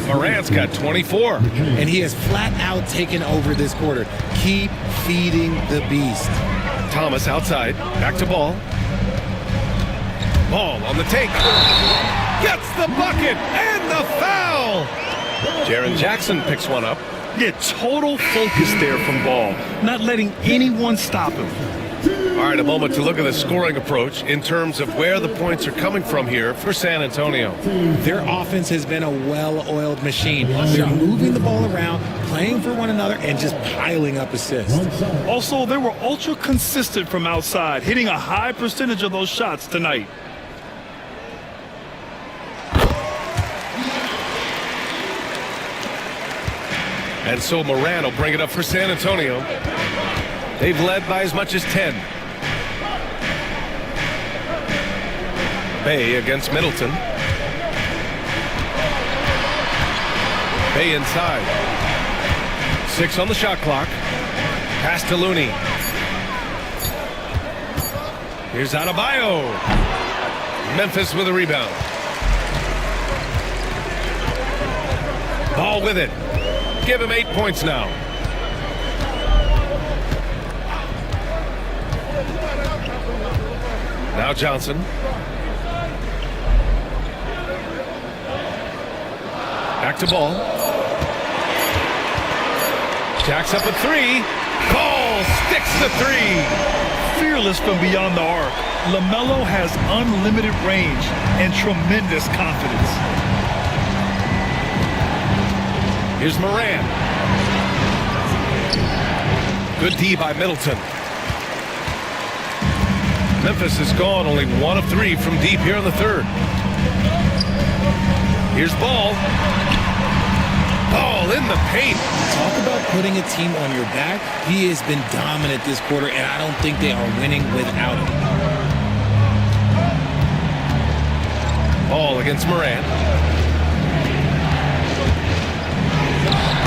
Morant's got 24. And he has flat out taken over this quarter. Keep feeding the beast. Thomas outside. Back to Ball. Ball on the take. Gets the bucket and the foul. Jaren Jackson picks one up. Yeah, total focus there from Ball, not letting anyone stop him. All right, a moment to look at the scoring approach in terms of where the points are coming from here for San Antonio. Their offense has been a well-oiled machine. They're moving the ball around, playing for one another, and just piling up assists. Also, they were ultra consistent from outside, hitting a high percentage of those shots tonight. And so Morant will bring it up for San Antonio. They've led by as much as 10. Bay against Middleton. Bay inside. 6 on the shot clock. Pass to Looney. Here's Adebayo. Memphis with a rebound. Ball with it. Give him 8 points now. Now Johnson. Back to Ball. Jacks up a 3. Ball sticks the 3. Fearless from beyond the arc, LaMelo has unlimited range and tremendous confidence. Here's Morant. Good D by Middleton. Memphis has gone only 1 of 3 from deep here in the third. Here's Ball. Ball in the paint. Talk about putting a team on your back. He has been dominant this quarter, and I don't think they are winning without him. Ball against Morant.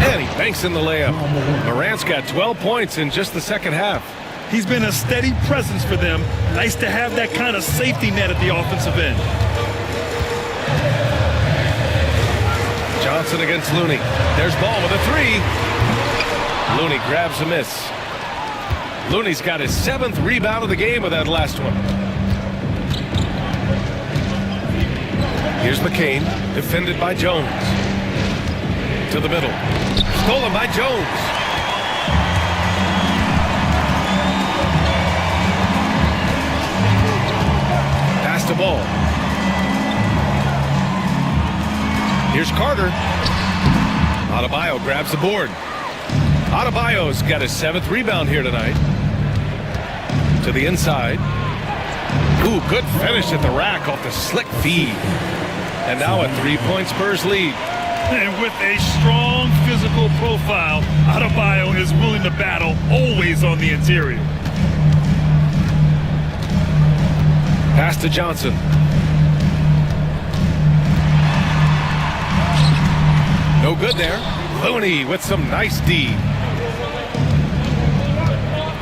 And he banks in the layup. Morant's got 12 points in just the second half. He's been a steady presence for them. Nice to have that kind of safety net at the offensive end. Johnson against Looney. There's Ball with a 3. Looney grabs a miss. Looney's got his 7th rebound of the game with that last one. Here's McCain, defended by Jones. To the middle. Stolen by Jones. Pass to Ball. Here's Carter. Adebayo grabs the board. Adebayo's got his 7th rebound here tonight. To the inside. Ooh, good finish at the rack off the slick feed. And now a 3-point Spurs lead. And with a strong physical profile, Adebayo is willing to battle, always on the interior. Pass to Johnson. No good there. Looney with some nice D.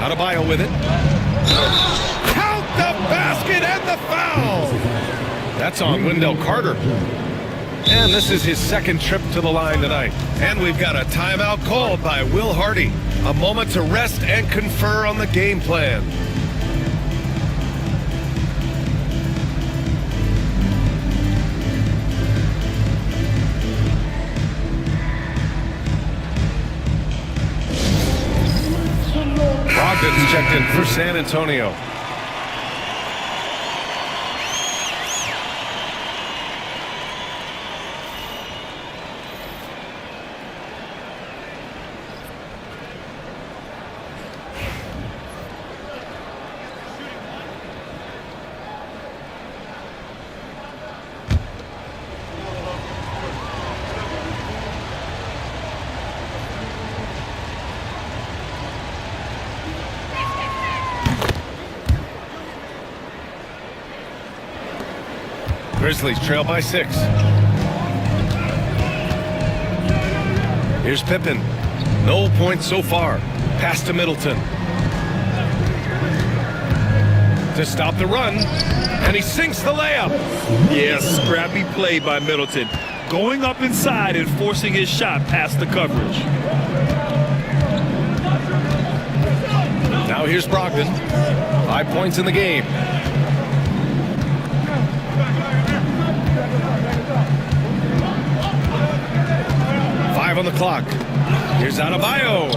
Adebayo with it. Count the basket and the foul. That's on Wendell Carter. And this is his 2nd trip to the line tonight. And we've got a timeout called by Will Hardy. A moment to rest and confer on the game plan. Brogdon's checked in for San Antonio. Grizzlies trail by 6. Here's Pippen. No points so far. Pass to Middleton. To stop the run. And he sinks the layup. Yeah, scrappy play by Middleton. Going up inside and forcing his shot past the coverage. Now here's Brogdon. 5 points in the game. On the clock. Here's Adebayo.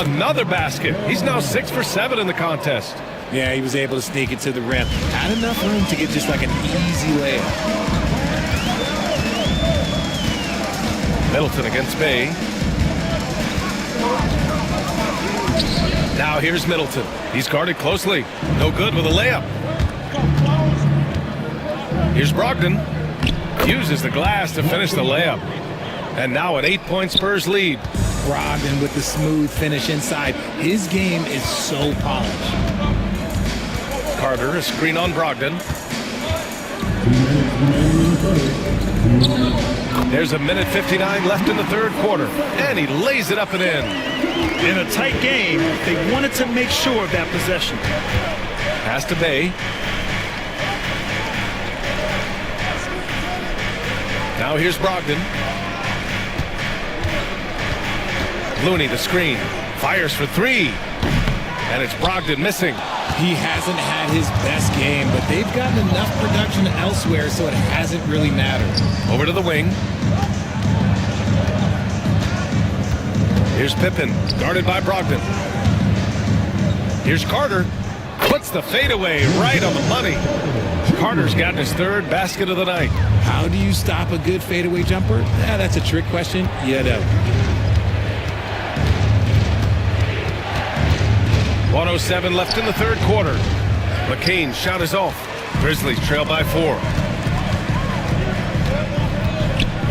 Another basket. He's now 6 for 7 in the contest. Yeah, he was able to sneak it to the rim. Had enough room to get just like an easy layup. Middleton against Bay. Now here's Middleton. He's guarded closely. No good with a layup. Here's Brogdon. Uses the glass to finish the layup. And now an 8-point Spurs lead. Brogdon with the smooth finish inside. His game is so polished. Carter, a screen on Brogdon. There's a minute 59 left in the third quarter. And he lays it up and in. In a tight game, they wanted to make sure of that possession. Pass to Bay. Now here's Brogdon. Looney, the screen, fires for 3, and it's Brogdon missing. He hasn't had his best game, but they've gotten enough production elsewhere, so it hasn't really mattered. Over to the wing. Here's Pippen, guarded by Brogdon. Here's Carter, puts the fadeaway right on the money. Carter's gotten his 3rd basket of the night. How do you stop a good fadeaway jumper? That's a trick question. You know. 1:07 left in the third quarter. McCain's shot is off. Grizzlies trail by 4.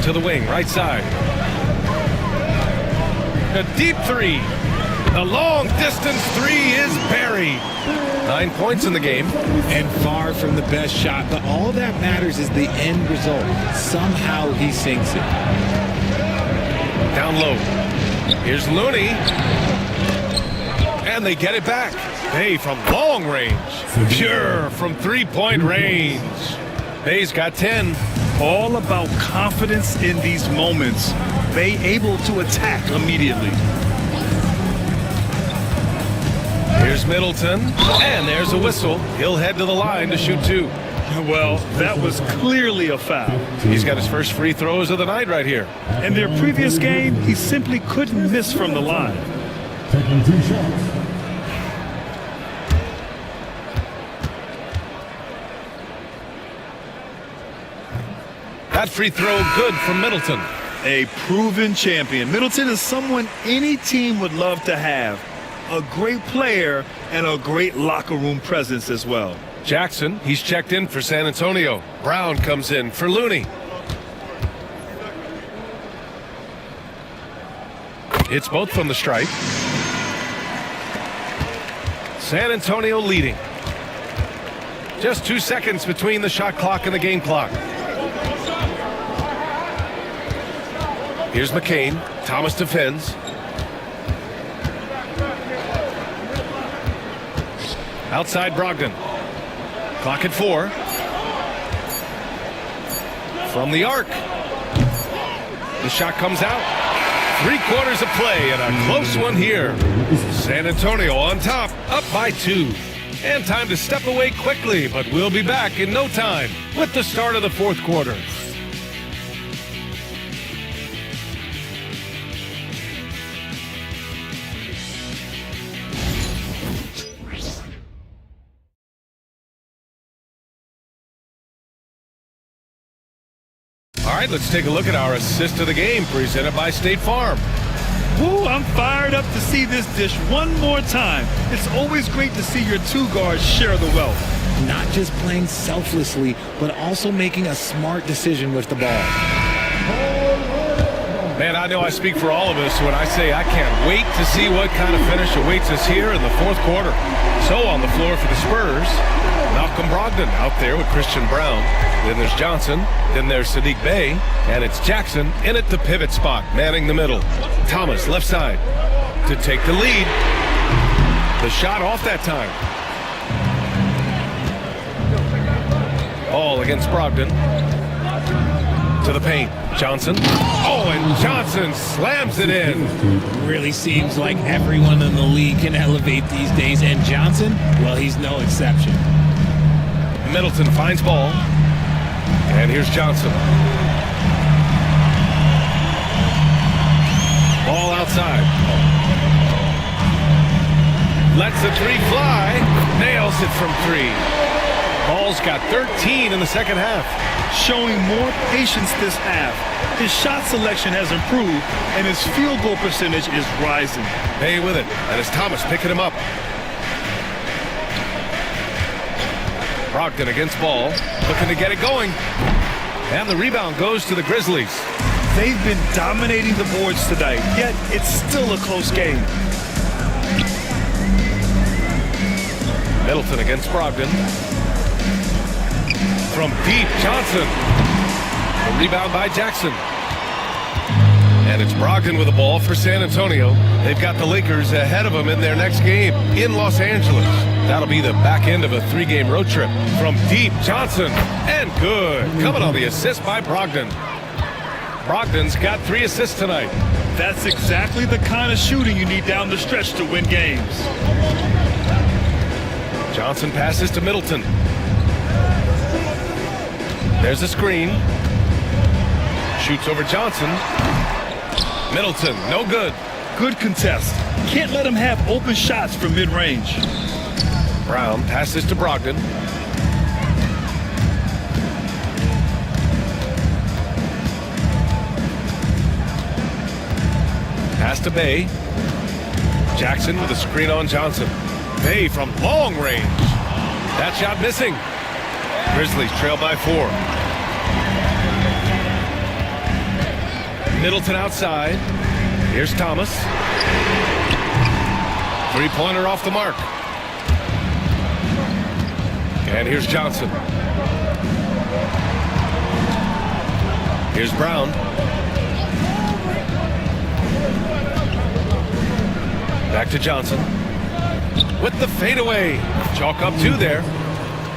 To the wing, right side. A deep 3. The long distance 3 is buried. 9 points in the game. And far from the best shot, but all that matters is the end result. Somehow he sinks it. Down low. Here's Looney. And they get it back. Bay from long range. Pure from 3-point range. Bay's got 10. All about confidence in these moments. Bay able to attack immediately. Here's Middleton. And there's a whistle. He'll head to the line to shoot 2. Well, that was clearly a foul. He's got his first free throws of the night right here. In their previous game, he simply couldn't miss from the line. Taking 2 shots. That free throw good from Middleton. A proven champion. Middleton is someone any team would love to have. A great player and a great locker room presence as well. Jackson, he's checked in for San Antonio. Brown comes in for Looney. It's both from the stripe. San Antonio leading. Just 2 seconds between the shot clock and the game clock. Here's McCain. Thomas defends. Outside Brogdon. Clock at 4. From the arc. The shot comes out. 3 quarters of play and a close one here. San Antonio on top, up by 2. And time to step away quickly, but we'll be back in no time with the start of the fourth quarter. All right, let's take a look at our assist of the game presented by State Farm. Woo, I'm fired up to see this dish one more time. It's always great to see your two guards share the wealth. Not just playing selflessly, but also making a smart decision with the ball. Man, I know I speak for all of us when I say I can't wait to see what kind of finish awaits us here in the fourth quarter. So on the floor for the Spurs, Malcolm Brogdon out there with Christian Brown. Then there's Johnson. Then there's Sadiq Bey. And it's Jackson in at the pivot spot, manning the middle. Thomas left side to take the lead. The shot off that time. Ball against Brogdon. To the paint. Johnson. Oh, and Johnson slams it in. Really seems like everyone in the league can elevate these days. And Johnson, well, he's no exception. Middleton finds ball. And here's Johnson. Ball outside. Lets the three fly. Nails it from three. Ball's got 13 in the second half. Showing more patience this half. His shot selection has improved, and his field goal percentage is rising. Bay with it, and it's Thomas picking him up. Brogdon against ball, looking to get it going. And the rebound goes to the Grizzlies. They've been dominating the boards tonight, yet it's still a close game. Middleton against Brogdon. From deep, Johnson. The rebound by Jackson. And it's Brogdon with the ball for San Antonio. They've got the Lakers ahead of them in their next game in Los Angeles. That'll be the back end of a 3-game road trip. From deep, Johnson. And good. Coming on the assist by Brogdon. Brogdon's got 3 assists tonight. That's exactly the kind of shooting you need down the stretch to win games. Johnson passes to Middleton. There's a screen. Shoots over Johnson. Middleton, no good. Good contest. Can't let him have open shots from mid-range. Brown passes to Brogdon. Pass to Bey. Jackson with a screen on Johnson. Bey from long range. That shot missing. Grizzlies trail by 4. Middleton outside. Here's Thomas. 3-pointer off the mark. And here's Johnson. Here's Brown. Back to Johnson. With the fadeaway. Chalk up 2 there.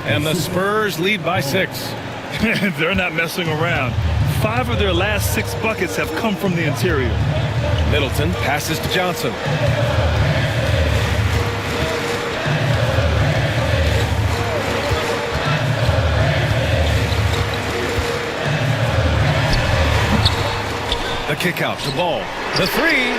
And the Spurs lead by 6. They're not messing around. 5 of their last 6 buckets have come from the interior. Middleton passes to Johnson. The kick out to Ball. The 3.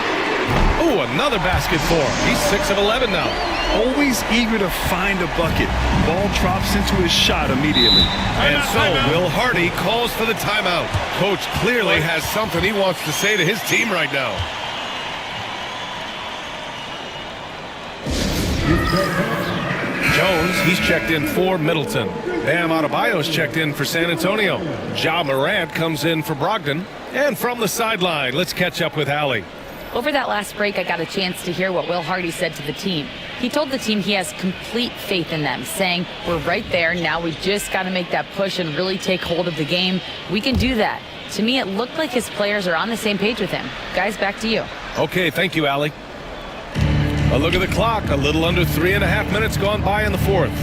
Ooh, another basket for him. He's 6 of 11 now. Always eager to find a bucket. Ball drops into his shot immediately. And so Will Hardy calls for the timeout. Coach clearly has something he wants to say to his team right now. Jones, he's checked in for Middleton. Bam Adebayo's checked in for San Antonio. Ja Morant comes in for Brogdon. And from the sideline, let's catch up with Allie. Over that last break, I got a chance to hear what Will Hardy said to the team. He told the team he has complete faith in them, saying, we're right there, now we just got to make that push and really take hold of the game. We can do that. To me, it looked like his players are on the same page with him. Guys, back to you. Okay, thank you, Allie. A look at the clock, a little under 3.5 minutes gone by in the fourth.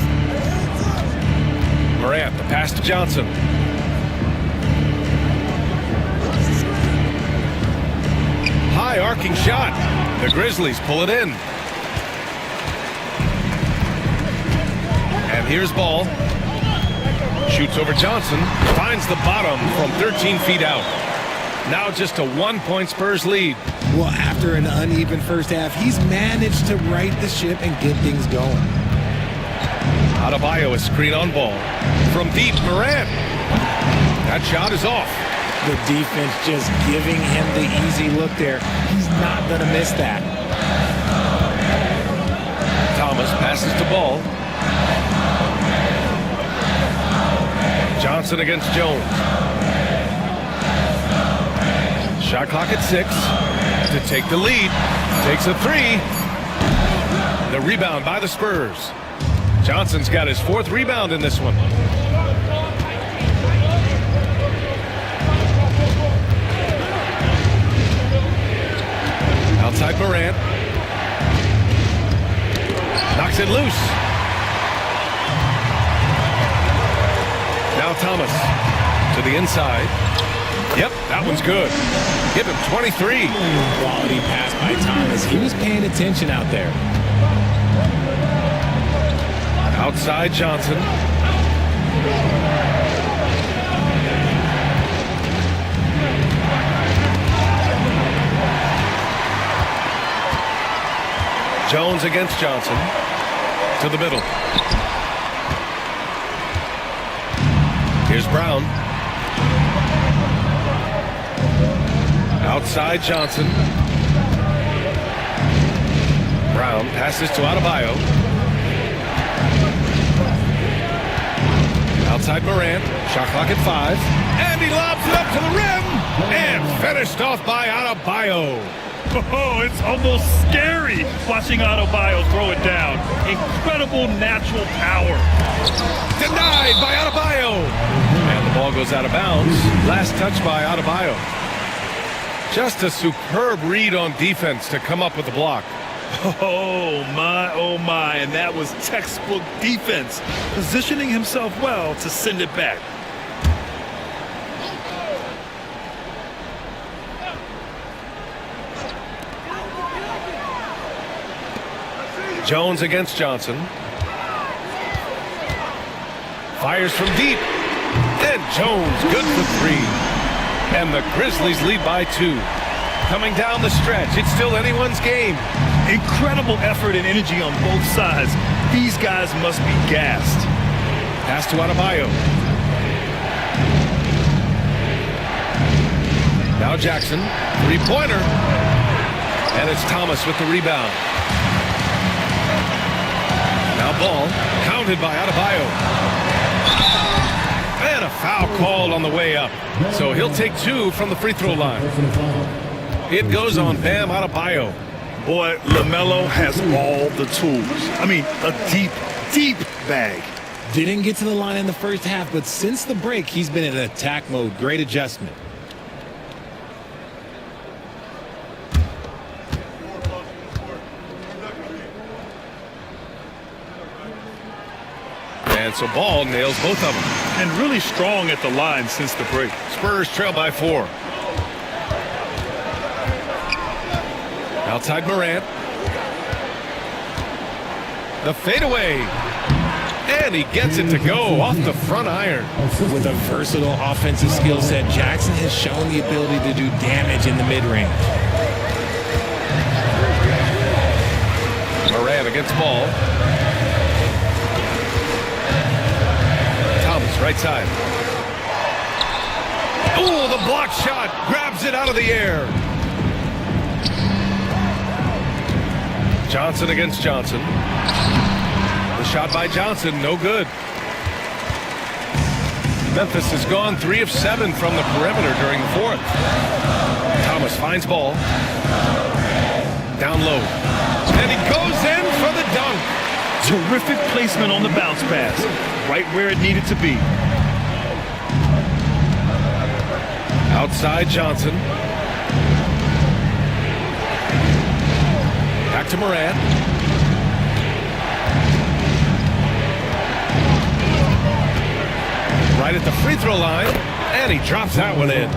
Morant, the pass to Johnson. High arcing shot. The Grizzlies pull it in. And here's Ball. Shoots over Johnson. Finds the bottom from 13 feet out. Now just a 1-point Spurs lead. Well, after an uneven first half, he's managed to right the ship and get things going. Adebayo, a screen on Ball. From deep, Morant. That shot is off. The defense just giving him the easy look there. He's not going to miss that. Thomas passes to Ball. Johnson against Jones. Shot clock at 6 to take the lead. Takes a 3. The rebound by the Spurs. Johnson's got his 4th rebound in this one. Outside Morant. Knocks it loose. Now Thomas to the inside. Yep, that one's good. Give him 23. Quality pass by Thomas. He was paying attention out there. Outside Johnson. Jones against Johnson. To the middle. Here's Brown. Outside Johnson. Brown passes to Adebayo. Outside Morant. Shot clock at 5. And he lobs it up to the rim. And finished off by Adebayo. Oh, it's almost scary watching Adebayo throw it down. Incredible natural power. Denied by Adebayo. And the ball goes out of bounds. Last touch by Adebayo. Just a superb read on defense to come up with the block. Oh my, and that was textbook defense, positioning himself well to send it back. Jones against Johnson. Fires from deep. And Jones good for 3. And the Grizzlies lead by 2. Coming down the stretch, it's still anyone's game. Incredible effort and energy on both sides. These guys must be gassed. Pass to Adebayo. Now Jackson, 3-pointer. And it's Thomas with the rebound. Now Ball, counted by Adebayo. And a foul called on the way up. So he'll take 2 from the free throw line. It goes on Bam Adebayo. Boy, LaMelo has all the tools. I mean, a deep, deep bag. Didn't get to the line in the first half, but since the break, he's been in attack mode. Great adjustment. And so Ball nails both of them. And really strong at the line since the break. Spurs trail by 4. Outside Morant. The fadeaway. And he gets it to go off the front iron. With a versatile offensive skill set, Jackson has shown the ability to do damage in the mid-range. Morant against Ball. Thomas, right side. Oh, the block shot. Grabs it out of the air. Johnson against Johnson. The shot by Johnson, no good. Memphis has gone 3 of 7 from the perimeter during the 4th. Thomas finds Ball. Down low. And he goes in for the dunk. Terrific placement on the bounce pass. Right where it needed to be. Outside Johnson. Back to Morant. Right at the free throw line. And he drops that one in.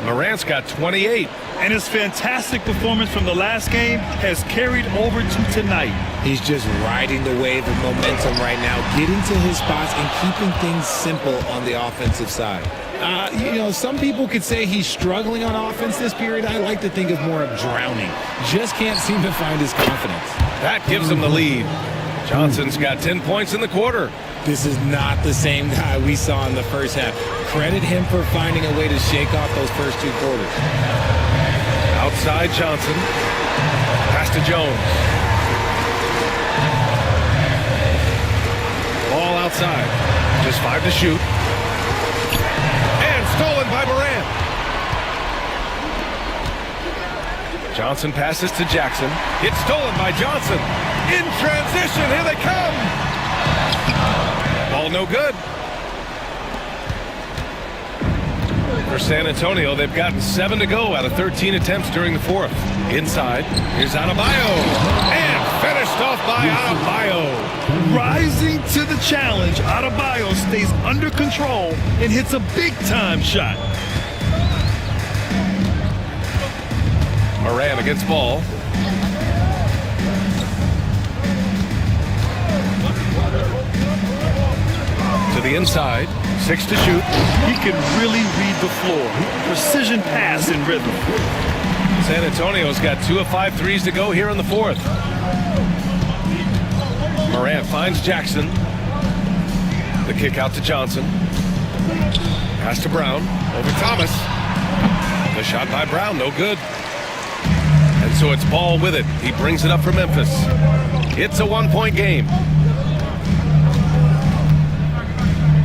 Morant's got 28. And his fantastic performance from the last game has carried over to tonight. He's just riding the wave of momentum right now, getting to his spots and keeping things simple on the offensive side. Some people could say he's struggling on offense this period. I like to think of more of drowning. Just can't seem to find his confidence. That gives him the lead. Johnson's got 10 points in the quarter. This is not the same guy we saw in the first half. Credit him for finding a way to shake off those first 2 quarters. Outside Johnson. Pass to Jones. Ball outside. Just 5 to shoot. And stolen by Morant. Johnson passes to Jackson. It's stolen by Johnson. In transition, here they come. Ball no good. For San Antonio, they've gotten 7 to go out of 13 attempts during the fourth. Inside, here's Adebayo. And finished off by Adebayo. Rising to the challenge, Adebayo stays under control and hits a big-time shot. Moran against ball. To the inside. 6 to shoot. He can really read the floor. Precision pass and rhythm. San Antonio's got 2 of 5 threes to go here in the fourth. Morant finds Jackson. The kick out to Johnson. Pass to Brown. Over Thomas. The shot by Brown, no good. And so it's Ball with it. He brings it up for Memphis. It's a 1-point game.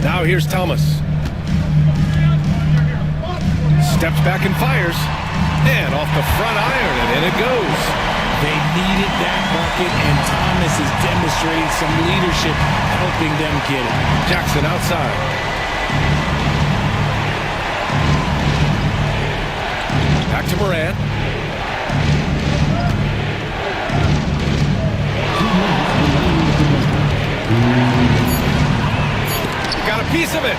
Now here's Thomas. Steps back and fires. And off the front iron, and in it goes. They needed that bucket, and Thomas is demonstrating some leadership, helping them get it. Jackson outside. Back to Morant. Got a piece of it.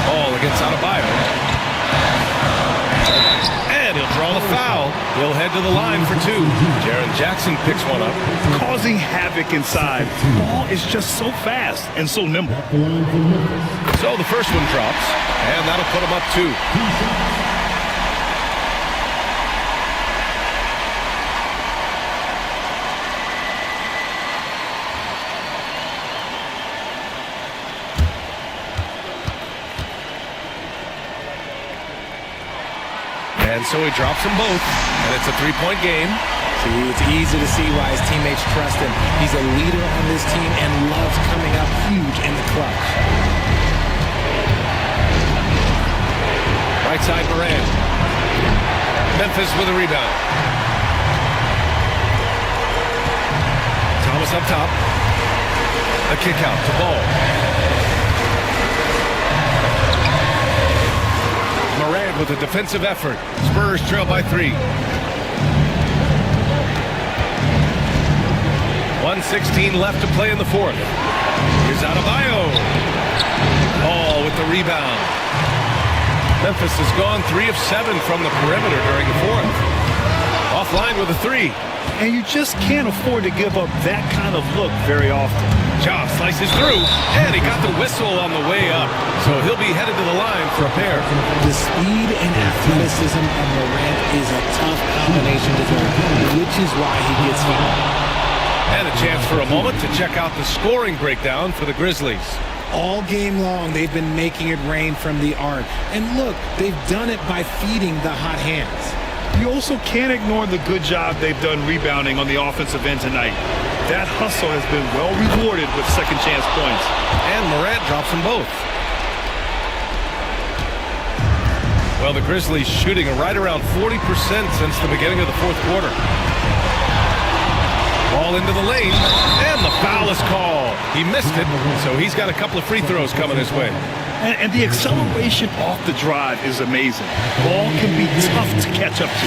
Ball against Adebayo. And he'll draw the foul. He'll head to the line for 2. Jaren Jackson picks one up. Causing havoc inside. Ball is just so fast and so nimble. So the first one drops, and that'll put him up 2. And so he drops them both, and it's a 3-point game. See, it's easy to see why his teammates trust him. He's a leader on this team and loves coming up huge in the clutch. Right side Moran. Memphis with a rebound. Thomas up top. A kick out to Ball. Moran with a defensive effort. Spurs trail by 3. 1:16 left to play in the fourth. Here's Adebayo. Ball with the rebound. Memphis has gone 3 of 7 from the perimeter during the fourth. Offline with a 3. And you just can't afford to give up that kind of look very often. Ja slices through, and he got the whistle on the way up. So he'll be headed to the line for a pair. The speed and athleticism of Morant is a tough combination to guard, which is why he gets fouled. And a chance for a moment to check out the scoring breakdown for the Grizzlies. All game long, they've been making it rain from the arc. And look, they've done it by feeding the hot hands. You also can't ignore the good job they've done rebounding on the offensive end tonight. That hustle has been well rewarded with second chance points. And Morant drops them both. Well, the Grizzlies shooting right around 40% since the beginning of the fourth quarter. Ball into the lane, and the foul is called. He missed it, so he's got a couple of free throws coming his way. And the acceleration off the drive is amazing. Ball can be tough to catch up to.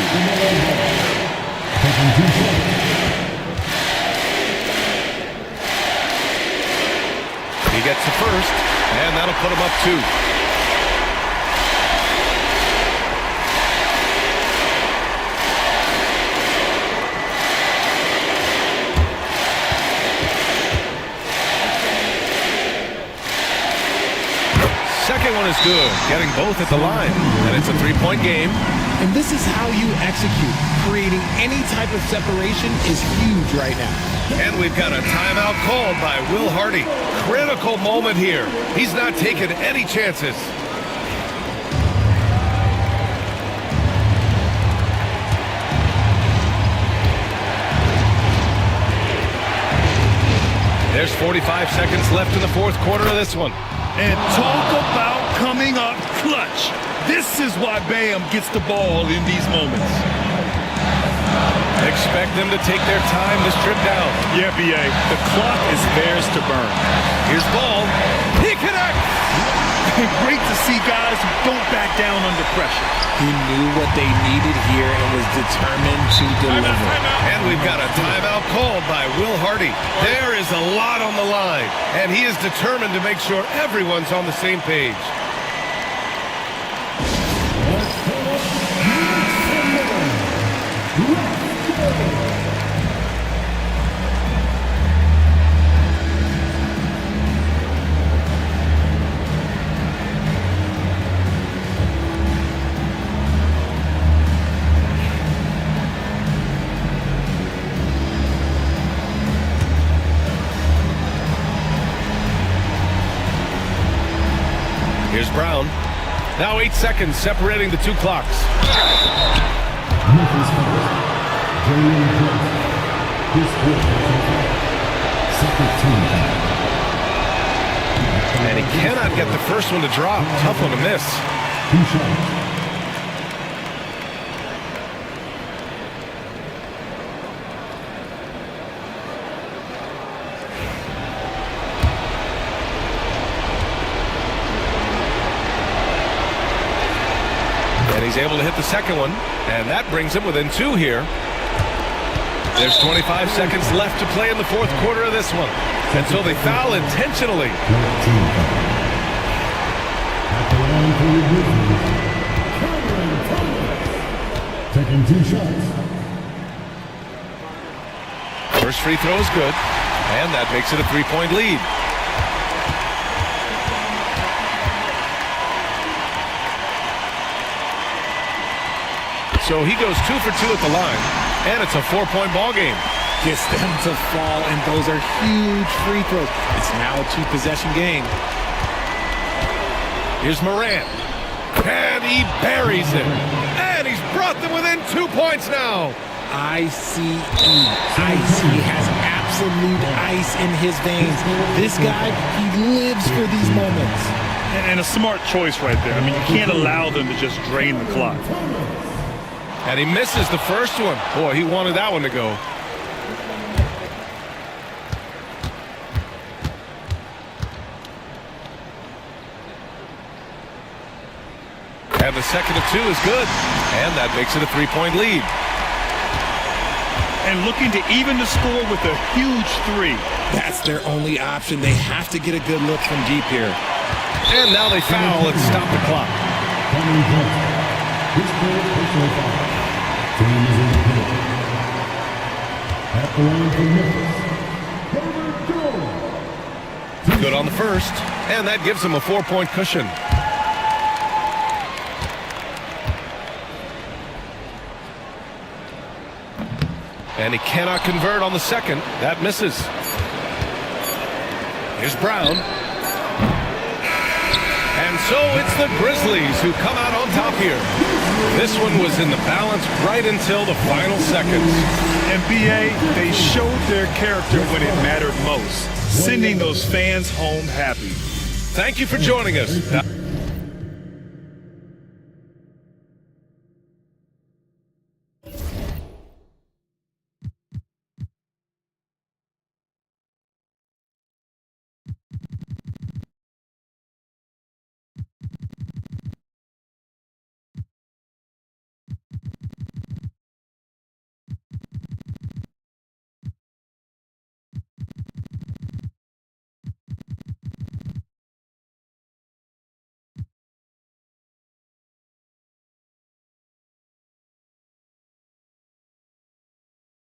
He gets the first, and that'll put him up 2. Second one is good, getting both at the line, and it's a 3-point game. And this is how you execute. Creating any type of separation is huge right now. And we've got a timeout called by Will Hardy. Critical moment here. He's not taking any chances. There's 45 seconds left in the fourth quarter of this one. And talk about coming up clutch. This is why Bam gets the ball in these moments. Expect them to take their time this trip down. Yeah, B.A., the clock is theirs to burn. Here's ball. He connects! Great to see guys who don't back down under pressure. He knew what they needed here and was determined to deliver. And we've got a timeout called by Will Hardy. There is a lot on the line, and he is determined to make sure everyone's on the same page. Here's Brown. Now 8 seconds separating the two clocks. Memphis Grizzlies. His second team foul. And he cannot get the first one to drop. Tough one to miss. 2 shots. And he's able to hit the second one, and that brings him within 2 here. There's 25 seconds left to play in the fourth quarter of this one. And so they foul intentionally. Taking 2 shots. First free throw is good, and that makes it a 3-point lead. So he goes 2 for 2 at the line, and it's a 4-point ball game. Gets them to fall, and those are huge free throws. It's now a 2-possession game. Here's Morant, and he buries it. And he's brought them within 2 points now. ICE. Ice. He has absolute ice in his veins. This guy, he lives for these moments. And a smart choice right there. I mean, you can't allow them to just drain the clock. And he misses the first one. Boy, he wanted that one to go. And the second of 2 is good. And that makes it a 3-point lead. And looking to even the score with a huge 3. That's their only option. They have to get a good look from deep here. And now they foul and stop the clock. His third personal foul. Team is in the paint. At the line for Memphis. Good on the first. And that gives them a 4-point cushion. And he cannot convert on the second. That misses. Here's Brown. And so it's the Grizzlies who come out on top here. This one was in the balance right until the final seconds. And B.A., they showed their character when it mattered most, sending those fans home happy. Thank you for joining us.